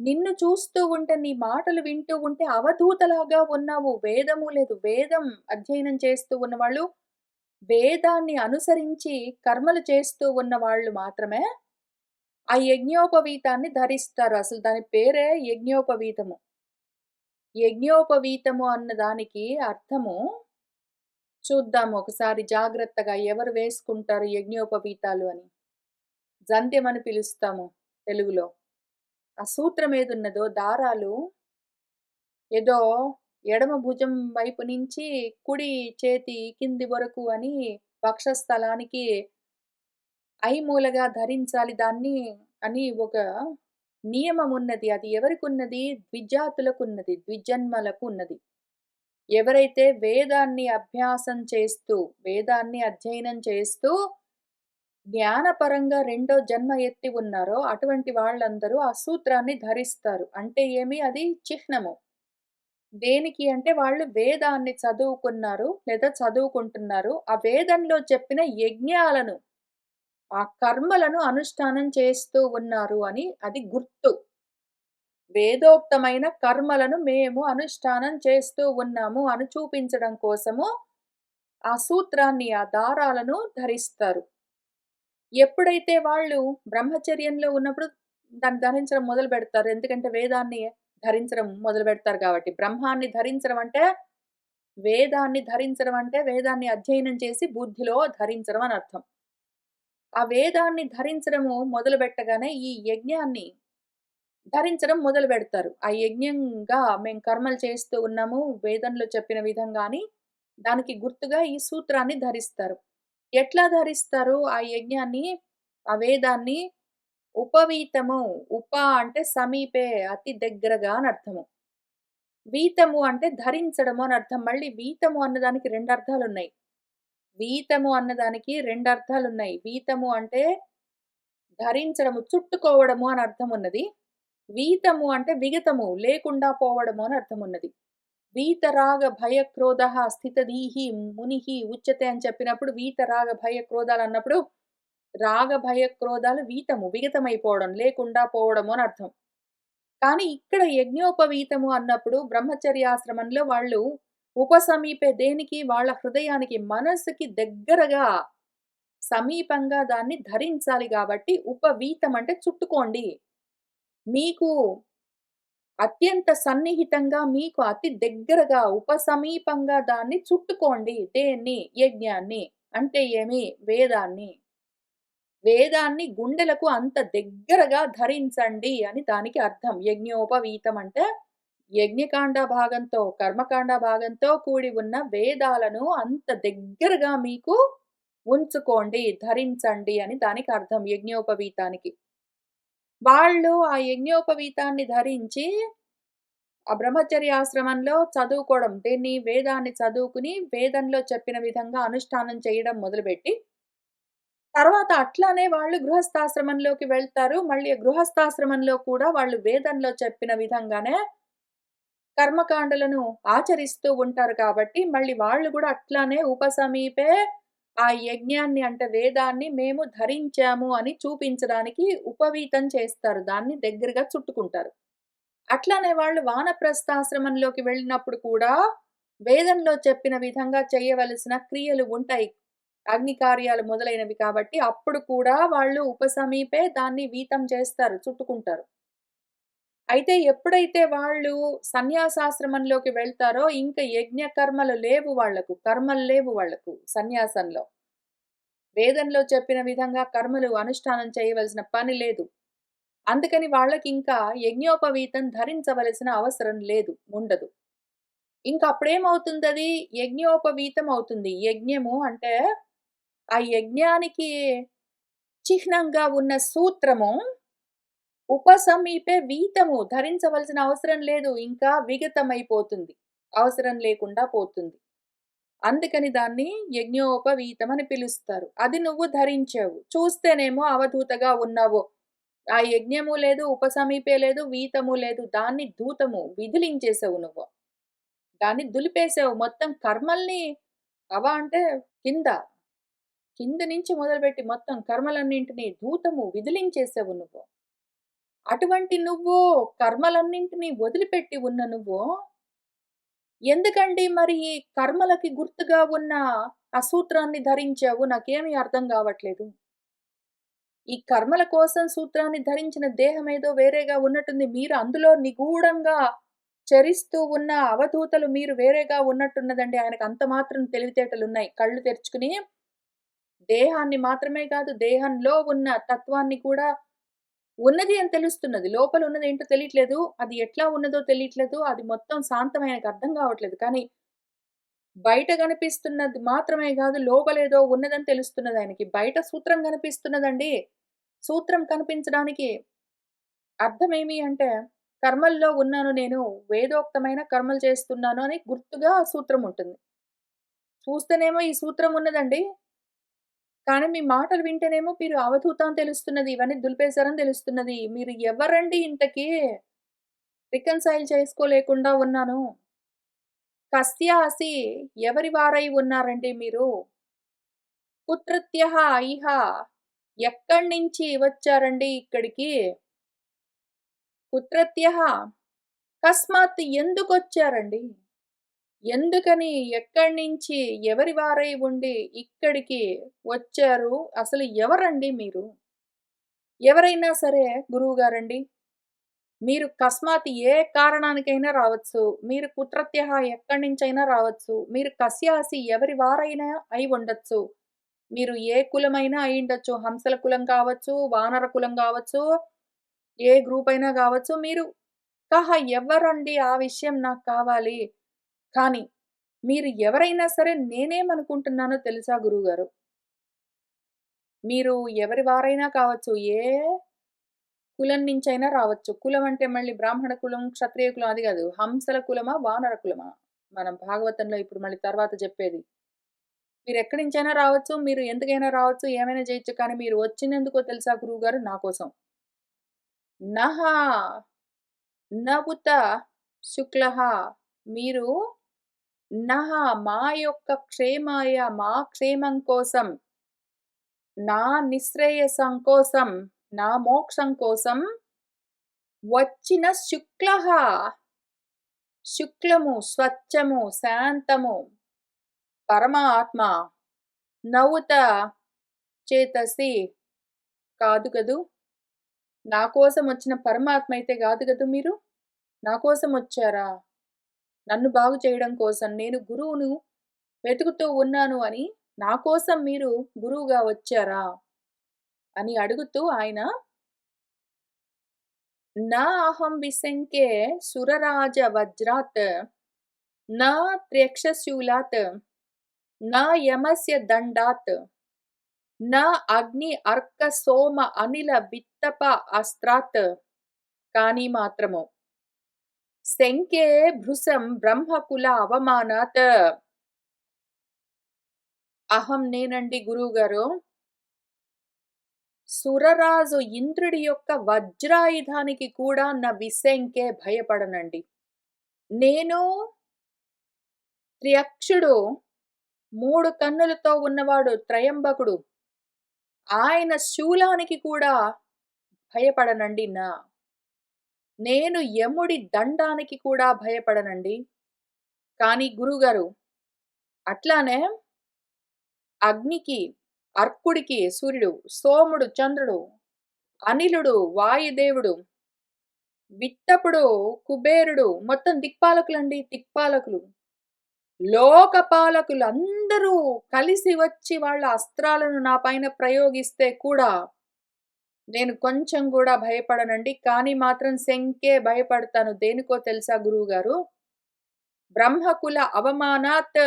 నిన్ను చూస్తూ ఉంటే, నీ మాటలు వింటూ ఉంటే అవధూతలాగా ఉన్నావు. వేదము లేదు. వేదం అధ్యయనం చేస్తూ ఉన్నవాళ్ళు, వేదాన్ని అనుసరించి కర్మలు చేస్తూ ఉన్నవాళ్ళు మాత్రమే ఆ యజ్ఞోపవీతాన్ని ధరిస్తారు. అసలు దాని పేరే యజ్ఞోపవీతము. యజ్ఞోపవీతము అన్న దానికి అర్థము చూద్దాం ఒకసారి జాగ్రత్తగా ఎవరు వేసుకుంటారు యజ్ఞోపవీతాలు అని. జంధ్యం అని పిలుస్తాము తెలుగులో. ఆ సూత్రం ఏదున్నదో దారాలు ఏదో ఎడమ భుజం వైపు నుంచి కుడి చేతి కింది వరకు అని వక్షస్థలానికి ఐమూలగా ధరించాలి దాన్ని అని ఒక నియమమున్నది. అది ఎవరికున్నది? ద్విజాతులకున్నది. ద్విజన్మలకు ఉన్నది. ఎవరైతే వేదాన్ని అభ్యాసం చేస్తూ, వేదాన్ని అధ్యయనం చేస్తూ, జ్ఞానపరంగా రెండో జన్మ ఎత్తి ఉన్నారో అటువంటి వాళ్ళందరూ ఆ సూత్రాన్ని ధరిస్తారు. అంటే ఏమి? అది చిహ్నము. దేనికి అంటే వాళ్ళు వేదాన్ని చదువుకున్నారు లేదా చదువుకుంటున్నారు. ఆ వేదంలో చెప్పిన యజ్ఞాలను, ఆ కర్మలను అనుష్ఠానం చేస్తూ ఉన్నారు అని అది గుర్తు. వేదోక్తమైన కర్మలను మేము అనుష్ఠానం చేస్తూ ఉన్నాము అని చూపించడం కోసము ఆ సూత్రాన్ని, ఆ దారాలను ధరిస్తారు. ఎప్పుడైతే వాళ్ళు బ్రహ్మచర్యంలో ఉన్నప్పుడు దాన్ని ధరించడం మొదలుపెడతారు. ఎందుకంటే వేదాన్ని ధరించడం మొదలుపెడతారు కాబట్టి. బ్రహ్మాన్ని ధరించడం అంటే వేదాన్ని ధరించడం అంటే వేదాన్ని అధ్యయనం చేసి బుద్ధిలో ధరించడం అని అర్థం. ఆ వేదాన్ని ధరించడము మొదలుపెట్టగానే ఈ యజ్ఞాన్ని ధరించడం మొదలుపెడతారు. ఆ యజ్ఞంగా మేము కర్మలు చేస్తూ ఉన్నాము వేదంలో చెప్పిన విధంగా అని దానికి గుర్తుగా ఈ సూత్రాన్ని ధరిస్తారు. ఎట్లా ధరిస్తారు ఆ యజ్ఞాన్ని, ఆ వేదాన్ని? ఉపవీతము. ఉప అంటే సమీపే అతి దగ్గరగా అని అర్థము. వీతము అంటే ధరించడము అని అర్థం. మళ్ళీ వీతము అన్నదానికి 2 అర్థాలున్నాయి. వీతము అన్నదానికి 2 అర్థాలున్నాయి. వీతము అంటే ధరించడము, చుట్టుకోవడము అని అర్థమున్నది. వీతము అంటే విగతము, లేకుండా పోవడము అని అర్థమున్నది. వీతరాగ భయక్రోధః స్థితధీః మునిః ఉచ్యతే అని చెప్పినప్పుడు వీతరాగ భయక్రోధాలన్నప్పుడు రాగ భయక్రోధాలు వీతము, విగతమైపోవడం, లేకుండా పోవడము అని అర్థం. కానీ ఇక్కడ యజ్ఞోపవీతము అన్నప్పుడు బ్రహ్మచర్యాశ్రమంలో వాళ్ళు ఉపసమీపే దేనికి? వాళ్ళ హృదయానికి, మనస్సుకి దగ్గరగా సమీపంగా దాన్ని ధరించాలి గాబట్టి ఉపవీతం అంటే చుట్టుకోండి. మీకు అత్యంత సన్నిహితంగా మీకు అతి దగ్గరగా ఉపసమీపంగా దాన్ని చుట్టుకోండి. దేన్ని? యజ్ఞాన్ని. అంటే ఏమి? వేదాన్ని. వేదాన్ని గుండెలకు అంత దగ్గరగా ధరించండి అని దానికి అర్థం. యజ్ఞోపవీతం అంటే యజ్ఞకాండ భాగంతో, కర్మకాండ భాగంతో కూడి ఉన్న వేదాలను అంత దగ్గరగా మీకు ఉంచుకోండి, ధరించండి అని దానికి అర్థం యజ్ఞోపవీతానికి. వాళ్ళు ఆ యజ్ఞోపవీతాన్ని ధరించి ఆ బ్రహ్మచర్యాశ్రమంలో చదువుకోవడం. దీన్ని వేదాన్ని చదువుకుని వేదంలో చెప్పిన విధంగా అనుష్ఠానం చేయడం మొదలుపెట్టి, తర్వాత అట్లానే వాళ్ళు గృహస్థాశ్రమంలోకి వెళ్తారు. మళ్ళీ గృహస్థాశ్రమంలో కూడా వాళ్ళు వేదంలో చెప్పిన విధంగానే కర్మకాండలను ఆచరిస్తూ ఉంటారు కాబట్టి, మళ్ళీ వాళ్ళు గూడా అట్లానే ఉపసమీపే ఆ యజ్ఞాన్ని అంటే వేదాన్ని మేము ధరించాము అని చూపించడానికి ఉపవీతం చేస్తారు. దాన్ని దగ్గరగా చుట్టుకుంటారు. అట్లానే వాళ్ళు వానప్రస్థాశ్రమంలోకి వెళ్ళినప్పుడు కూడా వేదంలో చెప్పిన విధంగా చేయవలసిన క్రియలు ఉంటాయి. అగ్ని కార్యాలు మొదలైనవి కాబట్టి అప్పుడు కూడా వాళ్ళు ఉపసమీపే దాన్ని వీతం చేస్తారు, చుట్టుకుంటారు. అయితే ఎప్పుడైతే వాళ్ళు సన్యాసాశ్రమంలోకి వెళ్తారో ఇంక యజ్ఞ కర్మలు లేవు వాళ్ళకు. కర్మలు లేవు వాళ్ళకు సన్యాసంలో. వేదంలో చెప్పిన విధంగా కర్మలు అనుష్ఠానం చేయవలసిన పని లేదు. అందుకని వాళ్ళకింకా యజ్ఞోపవీతం ధరించవలసిన అవసరం లేదు. ఉండదు. ఇంక అప్పుడేమవుతుందది? యజ్ఞోపవీతం అవుతుంది. యజ్ఞము అంటే ఆ యజ్ఞానికి చిహ్నంగా ఉన్న సూత్రము ఉపసమీపే వీతము ధరించవలసిన అవసరం లేదు. ఇంకా విగతమైపోతుంది. అవసరం లేకుండా పోతుంది. అందుకని దాన్ని యజ్ఞోపవీతం అని పిలుస్తారు. అది నువ్వు ధరించావు. చూస్తేనేమో అవధూతగా ఉన్నావు. ఆ యజ్ఞము లేదు, ఉపసమీపే లేదు, వీతము లేదు. దాన్ని ధూతము విదిలించేసావు నువ్వు. దాన్ని దులిపేసావు. మొత్తం కర్మల్ని అంటే కింద, కింద నుంచి మొదలుపెట్టి మొత్తం కర్మలన్నింటిని ధూతము విదిలించేసావు నువ్వు. అటువంటి నువ్వు కర్మలన్నింటినీ వదిలిపెట్టి ఉన్న నువ్వు, ఎందుకండి మరి ఈ కర్మలకి గుర్తుగా ఉన్న ఆ సూత్రాన్ని ధరించావు? నాకేమీ అర్థం గావట్లేదు. ఈ కర్మల కోసం సూత్రాన్ని ధరించిన దేహమేదో వేరేగా ఉన్నట్టుంది. మీరు అందులో నిగూఢంగా చరిస్తూ ఉన్న అవధూతలు మీరు వేరేగా ఉన్నట్టున్నదండి. ఆయనకు అంత మాత్రం తెలివితేటలున్నాయి. కళ్ళు తెరుచుకుని దేహాన్ని మాత్రమే కాదు, దేహంలో ఉన్న తత్వాన్ని కూడా ఉన్నది అని తెలుస్తున్నది. లోపల ఉన్నదేంటో తెలియట్లేదు. అది ఎట్లా ఉన్నదో తెలియట్లేదు. అది మొత్తం శాంతం ఆయనకు అర్థం కావట్లేదు. కానీ బయట కనిపిస్తున్నది మాత్రమే గాదు, లోపలేదో ఉన్నదని తెలుస్తున్నదాయనకి. బయట సూత్రం కనిపిస్తున్నదండి. సూత్రం కనిపించడానికి అర్థమేమి అంటే, కర్మల్లో ఉన్నాను నేను, వేదోక్తమైన కర్మలు చేస్తున్నాను అని గుర్తుగా ఆ సూత్రం ఉంటుంది. చూస్తేనేమో ఈ సూత్రం ఉన్నదండి. కానీ మీ మాటలు వింటేనేమో మీరు అవధూత అని తెలుస్తున్నది. ఇవన్నీ దులిపేశారని తెలుస్తున్నది. మీరు ఎవరండి ఇంతకీ? రికన్సైల్ చేసుకోలేకుండా ఉన్నాను. కస్యాసి ఎవరి వారై ఉన్నారండి మీరు? కుత్రత్యః ఇహ ఎక్కడ్నించి వచ్చారండి ఇక్కడికి? కుత్రత్యః కస్మాత్ ఎందుకొచ్చారండి? ఎందుకని? ఎక్కడి నుంచి? ఎవరి వారై ఉండి ఇక్కడికి వచ్చారు? అసలు ఎవరండి మీరు? ఎవరైనా సరే గురువుగారండి, మీరు కస్మాత్ ఏ కారణానికైనా రావచ్చు. మీరు కుత్రత్యః ఎక్కడి నుంచైనా రావచ్చు. మీరు కస్యాసి ఎవరి వారైనా అయి ఉండొచ్చు. మీరు ఏ కులమైనా అయ్యుండొచ్చు. హంసల కులం కావచ్చు, వానర కులం గావచ్చు, ఏ గ్రూప్ అయినా గావచ్చు. మీరు ఎవ్వరండి ఆ విషయం నాకు కావాలి. కానీ మీరు ఎవరైనా సరే నేనేమనుకుంటున్నానో తెలుసా గురువుగారు? మీరు ఎవరి వారైనా కావచ్చు. ఏ కులం నుంచైనా రావచ్చు. కులం అంటే మళ్ళీ బ్రాహ్మణ కులం, క్షత్రియ కులం అది గాదు. హంసల కులమా? వానర కులమా? మనం భాగవతంలో ఇప్పుడు మళ్ళీ తర్వాత జెప్పేది. మీరెక్కడి నుంచైనా రావచ్చు. మీరు ఎందుకైనా రావచ్చు. ఏమైనా జేయొచ్చు. కానీ మీరు వచ్చినెందుకో తెలుసా గురువుగారు? నా కోసం. నహ న ఉత శుక్లః మీరు నహ మా యొక్క క్షేమాయ మా క్షేమం కోసం, నా నిశ్రేయసం కోసం, నా మోక్షం కోసం వచ్చిన శుక్లః శుక్లము, స్వచ్ఛము, శాంతము, పరమాత్మ నవుత చేతసి కాదు గదూ! నా కోసం వచ్చిన పరమాత్మ అయితే గాదు గదూ మీరు? నా కోసం వచ్చారా? నన్ను బాగు చేయడం కోసం నేను గురువును వెతుకుతూ ఉన్నాను అని నా కోసం మీరు గురువుగా వచ్చారా? అని అడుగుతూ ఆయన నా అహం విశంకే సురరాజ వజ్రాత్ నా త్ర్యక్షశూలాత్ నా యమస్య దండాత్ న అగ్ని అర్క సోమ అనిల విత్తప అస్త్రాత్ కానీ మాత్రము శంకే భృశం బ్రహ్మకుల అవమానాత్. అహం నేనండి గురువుగారు. సురరాజు ఇంద్రుడి యొక్క వజ్రాయుధానికి కూడా నా విశంకే భయపడనండి. నేను త్ర్యక్షుడు, 3 కన్నులతో ఉన్నవాడు త్రయంబకుడు. ఆయన శూలానికి కూడా భయపడనండి నేను యముడి దండానికి కూడా భయపడనండి. కానీ గురువుగారు అట్లానే అగ్నికి, అర్కుడికి సూర్యుడు, సోముడు చంద్రుడు, అనిలుడు వాయుదేవుడు, విత్తపుడు కుబేరుడు, మొత్తం దిక్పాలకులండి, దిక్పాలకులు. లోకపాలకులందరూ కలిసి వచ్చి వాళ్ళ అస్త్రాలను నా పైన ప్రయోగిస్తే కూడా నేను కొంచెం కూడా భయపడనండి. కానీ మాత్రం శంకే భయపడతాను. దేనికో తెలుసా గురువుగారు? బ్రహ్మకుల అవమానాత్.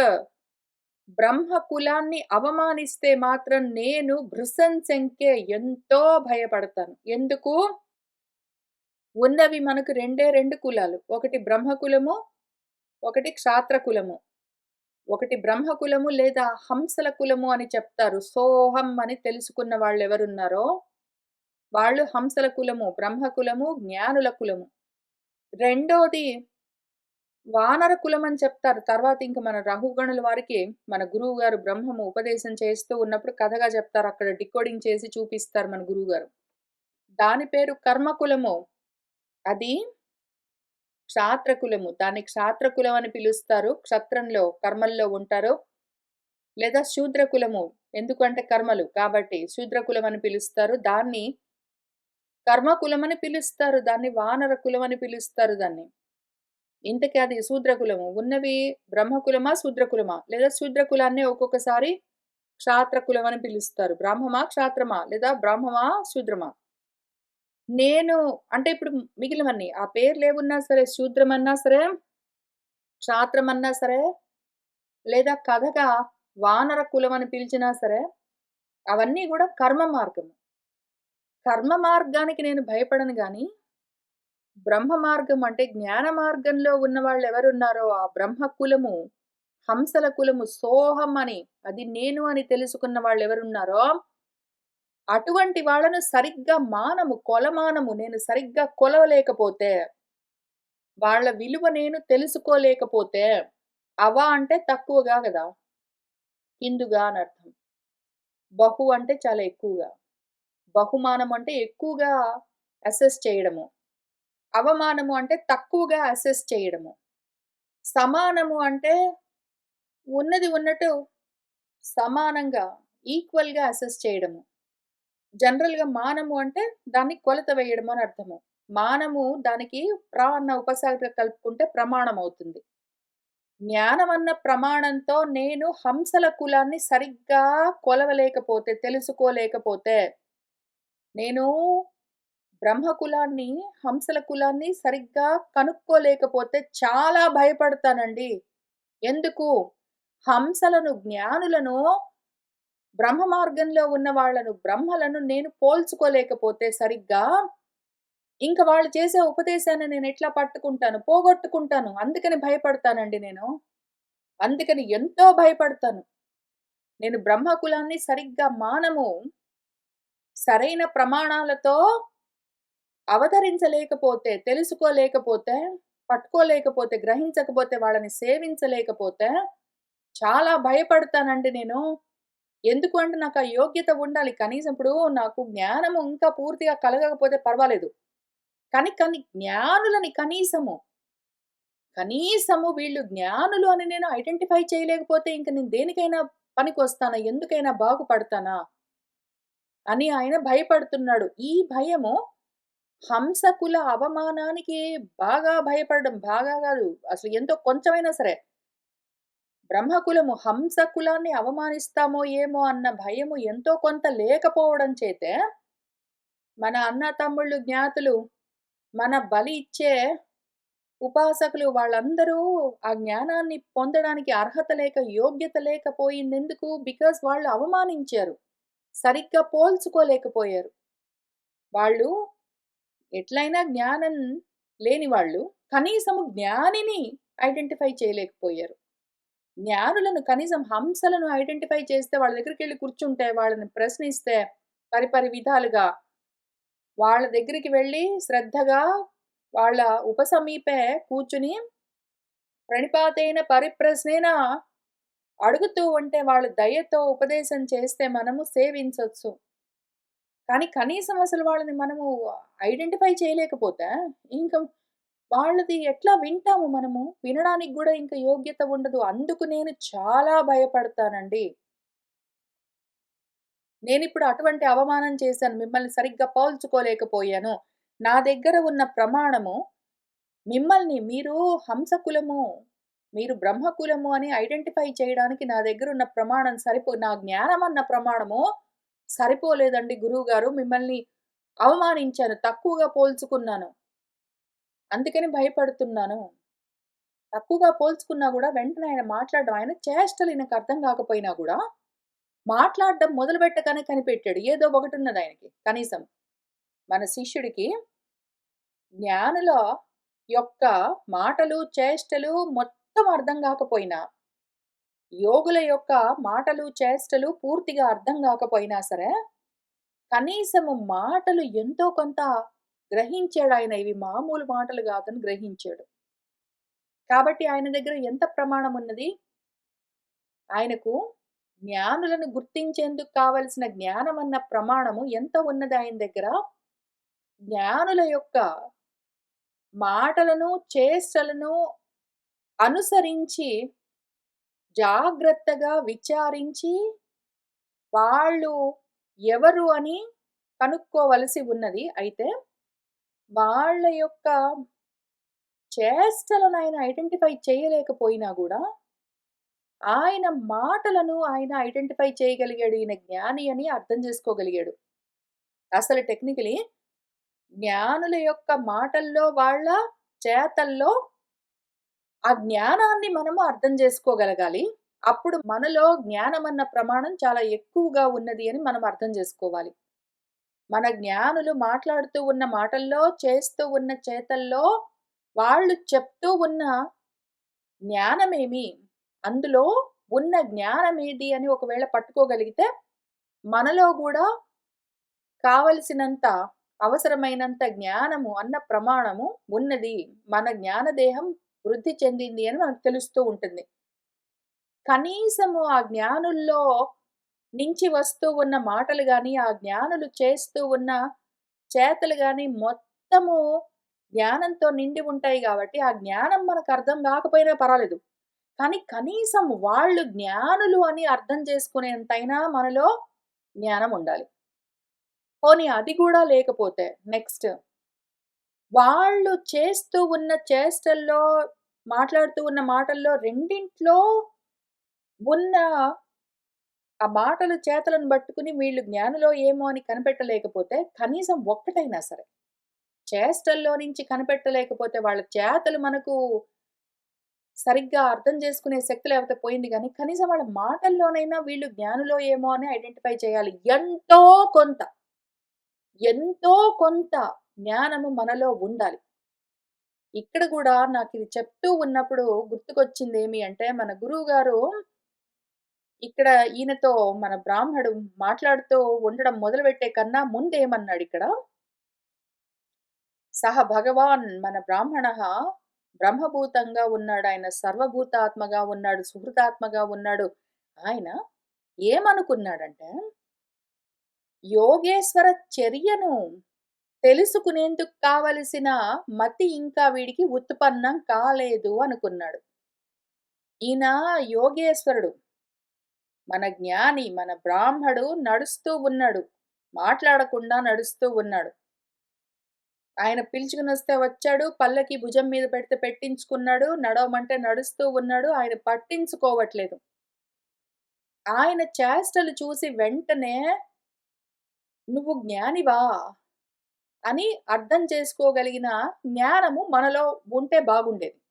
బ్రహ్మకులాన్ని అవమానిస్తే మాత్రం నేను భృశం శంకే ఎంతో భయపడతాను. ఎందుకు? ఉన్నవి మనకు రెండే 2 కులాలు. ఒకటి బ్రహ్మకులము, ఒకటి క్షాత్ర కులము. ఒకటి బ్రహ్మకులము లేదా హంసల కులము అని చెప్తారు. సోహం అని తెలుసుకున్న వాళ్ళెవరున్నారో వాళ్ళు హంసల కులము, బ్రహ్మకులము, జ్ఞానుల కులము. రెండోది వానర కులం అని చెప్తారు. తర్వాత ఇంక మన రహుగణుల వారికి మన గురువు గారు బ్రహ్మము ఉపదేశం చేస్తూ ఉన్నప్పుడు కథగా చెప్తారు. అక్కడ డికోడింగ్ చేసి చూపిస్తారు మన గురువుగారు. దాని పేరు కర్మకులము. అది క్షాత్రకులము. దాన్ని క్షాత్రకులం అని పిలుస్తారు. క్షత్రంలో కర్మల్లో ఉంటారు. లేదా శూద్రకులము. ఎందుకంటే కర్మలు కాబట్టి శూద్రకులం అని పిలుస్తారు. దాన్ని కర్మకులమని పిలుస్తారు. దాన్ని వానర కులమని పిలుస్తారు దాన్ని. ఇంతకీ అది శూద్రకులము. ఉన్నవి బ్రహ్మకులమా? శూద్రకులమా? లేదా శూద్రకులాన్నే ఒక్కొక్కసారి క్షాత్రకులం అని పిలుస్తారు. బ్రాహ్మమా? క్షాత్రమా? లేదా బ్రాహ్మమా? శూద్రమా? నేను అంటే ఇప్పుడు మిగిలినవన్నీ ఆ పేర్లేవున్నా సరే, శూద్రమన్నా సరే, క్షాత్రమన్నా సరే, లేదా కథగా వానర కులం అని పిలిచినా సరే, అవన్నీ గూడా కర్మ మార్గము. కర్మ మార్గానికి నేను భయపడను గానీ, బ్రహ్మ మార్గం అంటే జ్ఞాన మార్గంలో ఉన్నవాళ్ళెవరున్నారో ఆ బ్రహ్మ కులము, హంసల కులము, సోహం అని, అది నేను అని తెలుసుకున్న వాళ్ళెవరున్నారో, అటువంటి వాళ్ళను సరిగ్గా కొలమానము నేను సరిగ్గా కొలవలేకపోతే, వాళ్ళ విలువ నేను తెలుసుకోలేకపోతే, అవ అంటే తక్కువగా గదా! కిందుగా అనర్థం. బహు అంటే చాలా ఎక్కువగా. బహుమానం అంటే ఎక్కువగా అసెస్ చేయడము. అవమానము అంటే తక్కువగా అసెస్ చేయడము. సమానము అంటే ఉన్నది ఉన్నట్టు సమానంగా, ఈక్వల్‌గా అసెస్ చేయడము. జనరల్‌గా మానము అంటే దాన్ని కొలత వేయడం అని అర్థము. మానము దానికి అన్న ఉపసర్గ కలుపుకుంటే ప్రమాణం అవుతుంది. జ్ఞానం అన్న ప్రమాణంతో నేను హంసల కులాన్ని సరిగ్గా కొలవలేకపోతే, తెలుసుకోలేకపోతే, నేను బ్రహ్మకులాన్ని, హంసల కులాన్ని సరిగ్గా కనుక్కోలేకపోతే చాలా భయపడతానండి. ఎందుకు? హంసలను, జ్ఞానులను, బ్రహ్మ మార్గంలో ఉన్న వాళ్ళను, బ్రహ్మలను నేను పోల్చుకోలేకపోతే సరిగ్గా, ఇంక వాళ్ళు చేసే ఉపదేశాన్ని నేనెట్లా పట్టుకుంటాను? పోగొట్టుకుంటాను. అందుకని భయపడతానండి నేను. అందుకని ఎంతో భయపడతాను. నేను బ్రహ్మకులాన్ని సరిగ్గా సరైన ప్రమాణాలతో అవతరించలేకపోతే, తెలుసుకోలేకపోతే, పట్టుకోలేకపోతే, గ్రహించకపోతే, వాళ్ళని సేవించలేకపోతే, చాలా భయపడతానండి నేను. ఎందుకు అంటే నాకు ఆ యోగ్యత ఉండాలి. కనీసం ఇప్పుడు నాకు జ్ఞానము ఇంకా పూర్తిగా కలగకపోతే పర్వాలేదు. కానీ జ్ఞానులని కనీసము వీళ్ళు జ్ఞానులు అని నేను ఐడెంటిఫై చేయలేకపోతే ఇంక నేను దేనికైనా పనికొస్తానా? ఎందుకైనా బాగుపడతానా? అని ఆయన భయపడుతున్నాడు. ఈ భయము హంసకుల అవమానానికి బాగా భయపడడం. బాగా గాదు. అసలు ఎంతో కొంచెమైనా సరే. బ్రహ్మకులము హంసకులాన్ని అవమానిస్తామో ఏమో అన్న భయము ఎంతో కొంత లేకపోవడం చేతే, మన అన్న తమ్ముళ్ళు, జ్ఞాతులు, మన బలి ఇచ్చే ఉపాసకులు వాళ్ళందరూ ఆ జ్ఞానాన్ని పొందడానికి అర్హత లేక, యోగ్యత లేకపోయిందెందుకు? బికాజ్ వాళ్ళు అవమానించారు. సరిగ్గా పోల్చుకోలేకపోయారు. వాళ్ళు ఎట్లైనా జ్ఞానం లేని వాళ్ళు కనీసము జ్ఞానిని ఐడెంటిఫై చేయలేకపోయారు. జ్ఞానులను కనీసం హంసలను ఐడెంటిఫై చేస్తే వాళ్ళ దగ్గరికెళ్లి కూర్చుంటే, వాళ్ళని ప్రశ్నిస్తే పరిపరి విధాలుగా వాళ్ళ దగ్గరికి వెళ్లి శ్రద్ధగా వాళ్ళ ఉపసమీపే కూర్చుని ప్రణిపాతేన పరిప్రశ్నేన అడుగుతూ ఉంటే వాళ్ళు దయతో ఉపదేశం చేస్తే మనము సేవించొచ్చు. కానీ కనీసం అసలు వాళ్ళని మనము ఐడెంటిఫై చేయలేకపోతే, ఇంక వాళ్ళది ఎట్లా వింటాము మనము? వినడానికి గూడా ఇంక యోగ్యత ఉండదు. అందుకు నేను చాలా భయపడతానండి. నేనిప్పుడు అటువంటి అవమానం చేశాను. మిమ్మల్ని సరిగ్గా పోల్చుకోలేకపోయాను. నా దగ్గర ఉన్న ప్రమాణము మిమ్మల్ని మీరు హంసకులము, మీరు బ్రహ్మకులము అని ఐడెంటిఫై చేయడానికి నా దగ్గరున్న ప్రమాణం నా జ్ఞానమన్న ప్రమాణము సరిపోలేదండి గురువుగారు. మిమ్మల్ని అవమానించాను. తక్కువగా పోల్చుకున్నాను. అందుకని భయపడుతున్నాను. తక్కువగా పోల్చుకున్నా గూడా వెంటనే ఆయన మాట్లాడడం, ఆయన చేష్టలు ఈయనకు అర్థం గాకపోయినా గూడా, మాట్లాడడం మొదలుపెట్టగానే కనిపెట్టాడు. ఏదో ఒకటున్నదాయనకి కనీసం. మన శిష్యుడికి జ్ఞానుల యొక్క మాటలు, చేష్టలు మొత్తం అర్థం గాకపోయినా, యోగుల యొక్క మాటలు, చేష్టలు పూర్తిగా అర్థం గాకపోయినా సరే, కనీసము మాటలు ఎంతో కొంత గ్రహించాడాయన. ఇవి మామూలు మాటలు గాదని గ్రహించాడు. కాబట్టి ఆయన దగ్గర ఎంత ప్రమాణమున్నది? ఆయనకు జ్ఞానులను గుర్తించేందుకు కావలసిన జ్ఞానమన్న ప్రమాణము ఎంత ఉన్నది ఆయన దగ్గర? జ్ఞానుల యొక్క మాటలను, చేష్టలను అనుసరించి, జాగ్రత్తగా విచారించి, వాళ్ళు ఎవరు అని కనుక్కోవలసి ఉన్నది. అయితే, వాళ్ళ యొక్క చేష్టలను ఆయన ఐడెంటిఫై చేయలేకపోయినా గూడా, ఆయన మాటలను ఆయన ఐడెంటిఫై చేయగలిగాడు. ఈయన జ్ఞాని అని అర్థం చేసుకోగలిగాడు. అసలు టెక్నికలీ జ్ఞానుల యొక్క మాటల్లో, వాళ్ళ చేతల్లో ఆ జ్ఞానాన్ని మనము అర్థం చేసుకోగలగాలి. అప్పుడు మనలో జ్ఞానమన్న ప్రమాణం చాలా ఎక్కువగా ఉన్నది అని మనం అర్థం చేసుకోవాలి. మన జ్ఞానులు మాట్లాడుతూ ఉన్న మాటల్లో, చేస్తూ ఉన్న చేతల్లో, వాళ్ళు చెప్తూ ఉన్న జ్ఞానమేమి? అందులో ఉన్న జ్ఞానమేది అని ఒకవేళ పట్టుకోగలిగితే, మనలో గూడా కావలసినంత, అవసరమైనంత జ్ఞానము అన్న ప్రమాణము ఉన్నది. మన జ్ఞానదేహం వృద్ధి చెందింది అని మనకు తెలుస్తూ ఉంటుంది. కనీసము ఆ జ్ఞానుల్లో నుంచి వస్తూ ఉన్న మాటలు గాని, ఆ జ్ఞానులు చేస్తూ ఉన్న చేతలు గాని మొత్తము జ్ఞానంతో నిండి ఉంటాయి గాబట్టి, ఆ జ్ఞానం మనకు అర్థం గాకపోయినా పర్వాలేదు. కానీ కనీసం వాళ్ళు జ్ఞానులు అని అర్థం చేసుకునేంతైనా మనలో జ్ఞానం ఉండాలి. పోనీ అది గూడా లేకపోతే నెక్స్ట్ వాళ్ళు చేస్తూ ఉన్న చేష్టల్లో, మాట్లాడుతూ ఉన్న మాటల్లో రెండింట్లో ఉన్న ఆ మాటలు, చేతలను పట్టుకుని వీళ్ళు జ్ఞానులో ఏమో అని కనిపెట్టలేకపోతే, కనీసం ఒక్కటైనా సరే, చేష్టల్లో నుంచి కనిపెట్టలేకపోతే, వాళ్ళ చేతలు మనకు సరిగ్గా అర్థం చేసుకునే శక్తి లేకపోతే పోయింది గానీ, కనీసం వాళ్ళ మాటల్లోనైనా వీళ్ళు జ్ఞానులో ఏమో అని ఐడెంటిఫై చేయాలి. కొంత, ఎంతో కొంత జ్ఞానము మనలో ఉండాలి. ఇక్కడ గూడా నాకిది చెప్తూ ఉన్నప్పుడు గుర్తుకొచ్చిందేమి అంటే, మన గురువుగారు ఇక్కడ ఈయనతో మన బ్రాహ్మడు మాట్లాడుతూ ఉండడం మొదలుపెట్టే కన్నా ముందేమన్నాడిక్కడ, సహ భగవాన్ మన బ్రాహ్మణః బ్రహ్మభూతంగా ఉన్నాడు. ఆయన సర్వభూతాత్మగా ఉన్నాడు. సుహృతాత్మగా ఉన్నాడు. ఆయన ఏమనుకున్నాడంటే, యోగేశ్వర చర్యను తెలుసుకునేందుకు కావలసిన మతి ఇంకా వీడికి ఉత్పన్నం కాలేదు అనుకున్నాడు. ఈయన యోగేశ్వరుడు. మన జ్ఞాని, మన బ్రాహ్మడు నడుస్తూ ఉన్నాడు. మాట్లాడకుండా నడుస్తూ ఉన్నాడు. ఆయన పిలుచుకునొస్తే వచ్చాడు. పల్లకి భుజం మీద పెడితే పెట్టించుకున్నాడు. నడవమంటే నడుస్తూ ఉన్నాడు. ఆయన పట్టించుకోవట్లేదు. ఆయన చేష్టలు చూసి వెంటనే "నువ్వు జ్ఞానివా?" అని అర్థం చేసుకోగలిగిన జ్ఞానము మనలో ఉంటే బాగుండేది.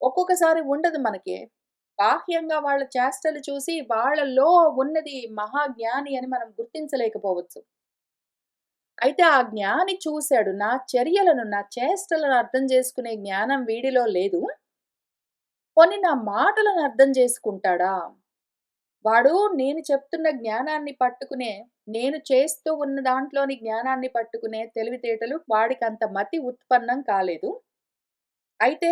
ఒక్కొక్కసారి ఉండదు మనకి. బాహ్యంగా వాళ్ళ చేష్టలు చూసి వాళ్ళలో ఉన్నది మహాజ్ఞాని అని మనం గుర్తించలేకపోవచ్చు. అయితే ఆ జ్ఞాని చూసాడు. నా చర్యలను, నా చేష్టలను అర్థం చేసుకునే జ్ఞానం వీడిలో లేదు. పోనీ నా మాటలను అర్థం చేసుకుంటాడా? వాడు నేను చెప్తున్న జ్ఞానాన్ని పట్టుకునే, నేను చేస్తూ ఉన్న దాంట్లోని జ్ఞానాన్ని పట్టుకునే తెలివితేటలు వాడికంత మతి ఉత్పన్నం కాలేదు. అయితే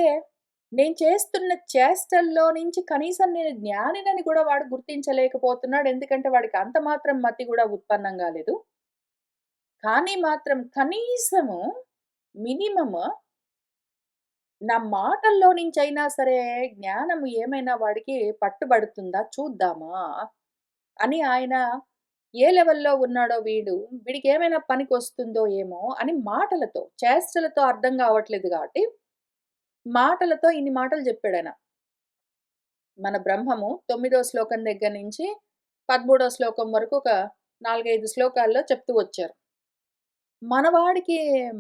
నేను చేస్తున్న చేష్టల్లో నుంచి కనీసం నేను జ్ఞానినని గూడా వాడు గుర్తించలేకపోతున్నాడు. ఎందుకంటే వాడికి అంత మాత్రం మతి గూడా ఉత్పన్నం గాలేదు. కానీ మాత్రం కనీసము మినిమమ్ నా మాటల్లో నుంచైనా సరే జ్ఞానము ఏమైనా వాడికి పట్టుబడుతుందా చూద్దామా? అని ఆయన ఏ లెవెల్‌లో ఉన్నాడో వీడికేమైనా పనికొస్తుందో ఏమో అని మాటలతో, చేష్టలతో అర్థం గావట్లేదు గాబట్టి, మాటలతో ఇన్ని మాటలు జెప్పాడాయన. మన బ్రహ్మము 9వ శ్లోకం దగ్గర నుంచి 13వ శ్లోకం వరకు ఒక 4, 5 శ్లోకాల్లో చెప్తూ వచ్చారు. మనవాడికి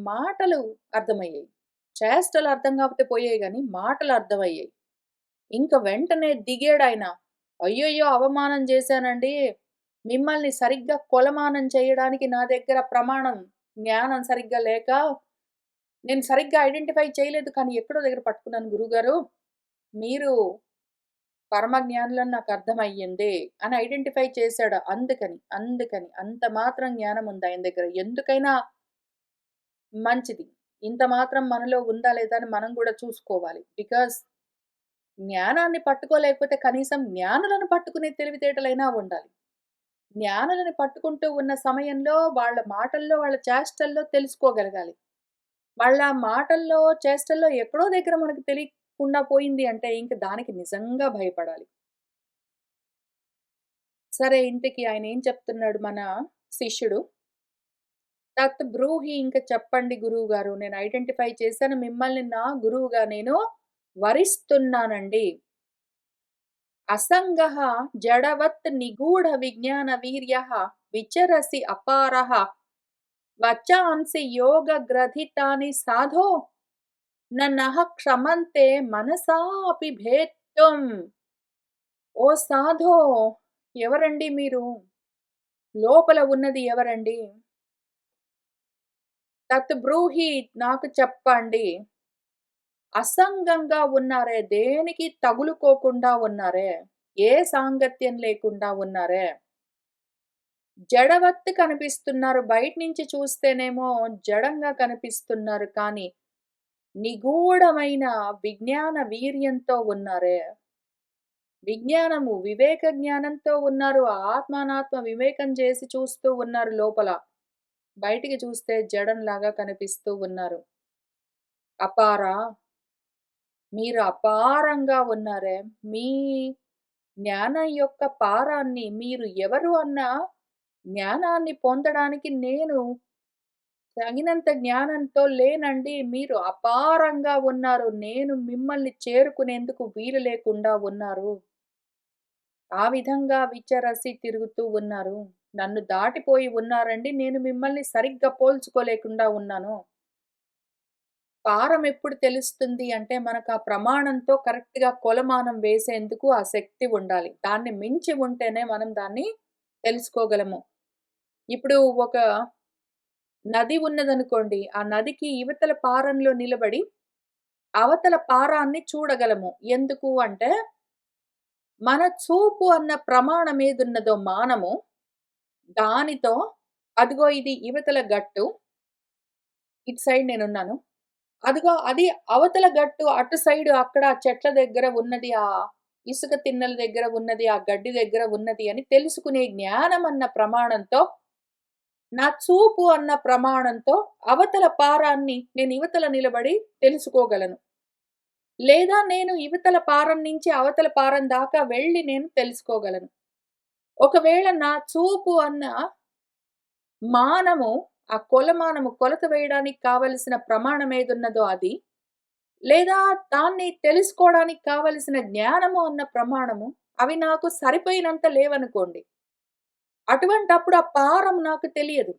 మాటలు అర్థమయ్యాయి. చేష్టలు అర్థం కాకపోతే పోయాయి గానీ, మాటలు అర్థమయ్యాయి. ఇంక వెంటనే దిగాడాయన. అయ్యయ్యో! అవమానం చేశానండి. మిమ్మల్ని సరిగ్గా కొలమానం చేయడానికి నా దగ్గర ప్రమాణం, జ్ఞానం సరిగ్గా లేక, నేను సరిగ్గా ఐడెంటిఫై చేయలేదు కానీ ఎక్కడో దగ్గర పట్టుకున్నాను గురువుగారు. మీరు పరమజ్ఞానులని నాకర్థమయ్యింది అని ఐడెంటిఫై చేశాడు. అందుకని అంత మాత్రం జ్ఞానం ఉంది ఆయన దగ్గర. ఎందుకైనా మంచిది. ఇంత మాత్రం మనలో ఉందా లేదా అని మనం గూడా చూసుకోవాలి. బికాజ్ జ్ఞానాన్ని పట్టుకోలేకపోతే కనీసం జ్ఞానులను పట్టుకునే తెలివితేటలైనా ఉండాలి. జ్ఞానులను పట్టుకుంటూ ఉన్న సమయంలో వాళ్ళ మాటల్లో, వాళ్ళ చేష్టల్లో తెలుసుకోగలగాలి. వాళ్ళ మాటల్లో, చేష్టల్లో ఎక్కడో దగ్గర మనకు తెలియకుండా పోయింది అంటే ఇంక దానికి నిజంగా భయపడాలి. సరే ఇంతకి ఆయనేం చెప్తున్నాడు మన శిష్యుడు? తత్ బ్రూహి ఇంక చెప్పండి గురువుగారు. నేను ఐడెంటిఫై చేశాను. మిమ్మల్ని నా గురువుగా నేను వరిస్తున్నానండి. అసంగః జడవత్ నిగూఢ విజ్ఞాన వీర్యః విచరసి అపారః వచాంసి యోగ గ్రథితాని సాధో నః క్షమంతే మనసాపి భేత్తుం. ఓ సాధో ఎవరండి మీరు? లోపల ఉన్నది ఎవరండి? తత్ బ్రూహి నాకు చెప్పండి. అసంగంగా ఉన్నారే, దేనికి తగులుకోకుండా ఉన్నారే, ఏ సాంగత్యం లేకుండా ఉన్నారే. జడవత్తు కనిపిస్తున్నారు. బయట నుంచి చూస్తేనేమో జడంగా కనిపిస్తున్నారు. కానీ నిగూఢమైన విజ్ఞాన వీర్యంతో ఉన్నారే. విజ్ఞానము, వివేక జ్ఞానంతో ఉన్నారు. ఆత్మానాత్మ వివేకం చేసి చూస్తూ ఉన్నారు లోపల. బయటికి చూస్తే జడంలాగా కనిపిస్తూ ఉన్నారు. అపార మీరు అపారంగా ఉన్నారే. మీ జ్ఞానం యొక్క పారాన్ని మీరు ఎవరు అన్న జ్ఞానాన్ని పొందడానికి నేను తగినంత జ్ఞానంతో లేనండి. మీరు అపారంగా ఉన్నారు. నేను మిమ్మల్ని చేరుకునేందుకు వీలు లేకుండా ఉన్నారు. ఆ విధంగా విచరసి తిరుగుతూ ఉన్నారు. నన్ను దాటిపోయి ఉన్నారండి. నేను మిమ్మల్ని సరిగ్గా పోల్చుకోలేకుండా ఉన్నాను. పారం ఎప్పుడు తెలుస్తుంది అంటే, మనకు ఆ ప్రమాణంతో కరెక్ట్‌గా కొలమానం వేసేందుకు ఆ శక్తి ఉండాలి. దాన్ని మించి ఉంటేనే మనం దాన్ని తెలుసుకోగలము. ఇప్పుడు ఒక నది ఉన్నదనుకోండి. ఆ నదికి ఇవతల పారంలో నిలబడి, అవతల పారాన్ని చూడగలము. ఎందుకు అంటే, మన చూపు అన్న ప్రమాణం ఏదున్నదో మానము, దానితో అదిగో ఇది ఇవతల గట్టు, ఇటు సైడ్ నేనున్నాను. అదిగో అది అవతల గట్టు అటు సైడు అక్కడ ఆ చెట్ల దగ్గర ఉన్నది, ఆ ఇసుక తిన్నెల దగ్గర ఉన్నది, ఆ గడ్డి దగ్గర ఉన్నది అని తెలుసుకునే జ్ఞానం అన్న ప్రమాణంతో, నా చూపు అన్న ప్రమాణంతో అవతల పారాన్ని నేను ఇవతల నిలబడి తెలుసుకోగలను. లేదా నేను ఇవతల పారం నుంచి అవతల పారం దాకా వెళ్లి నేను తెలుసుకోగలను. ఒకవేళ నా చూపు అన్న మానము, ఆ కొలమానము కొలత వేయడానికి కావలసిన ప్రమాణం ఏదున్నదో అది, లేదా దాన్ని తెలుసుకోవడానికి కావలసిన జ్ఞానము అన్న ప్రమాణము, అవి నాకు సరిపోయినంత లేవనుకోండి. అటువంటప్పుడు ఆ పారం నాకు తెలియదు.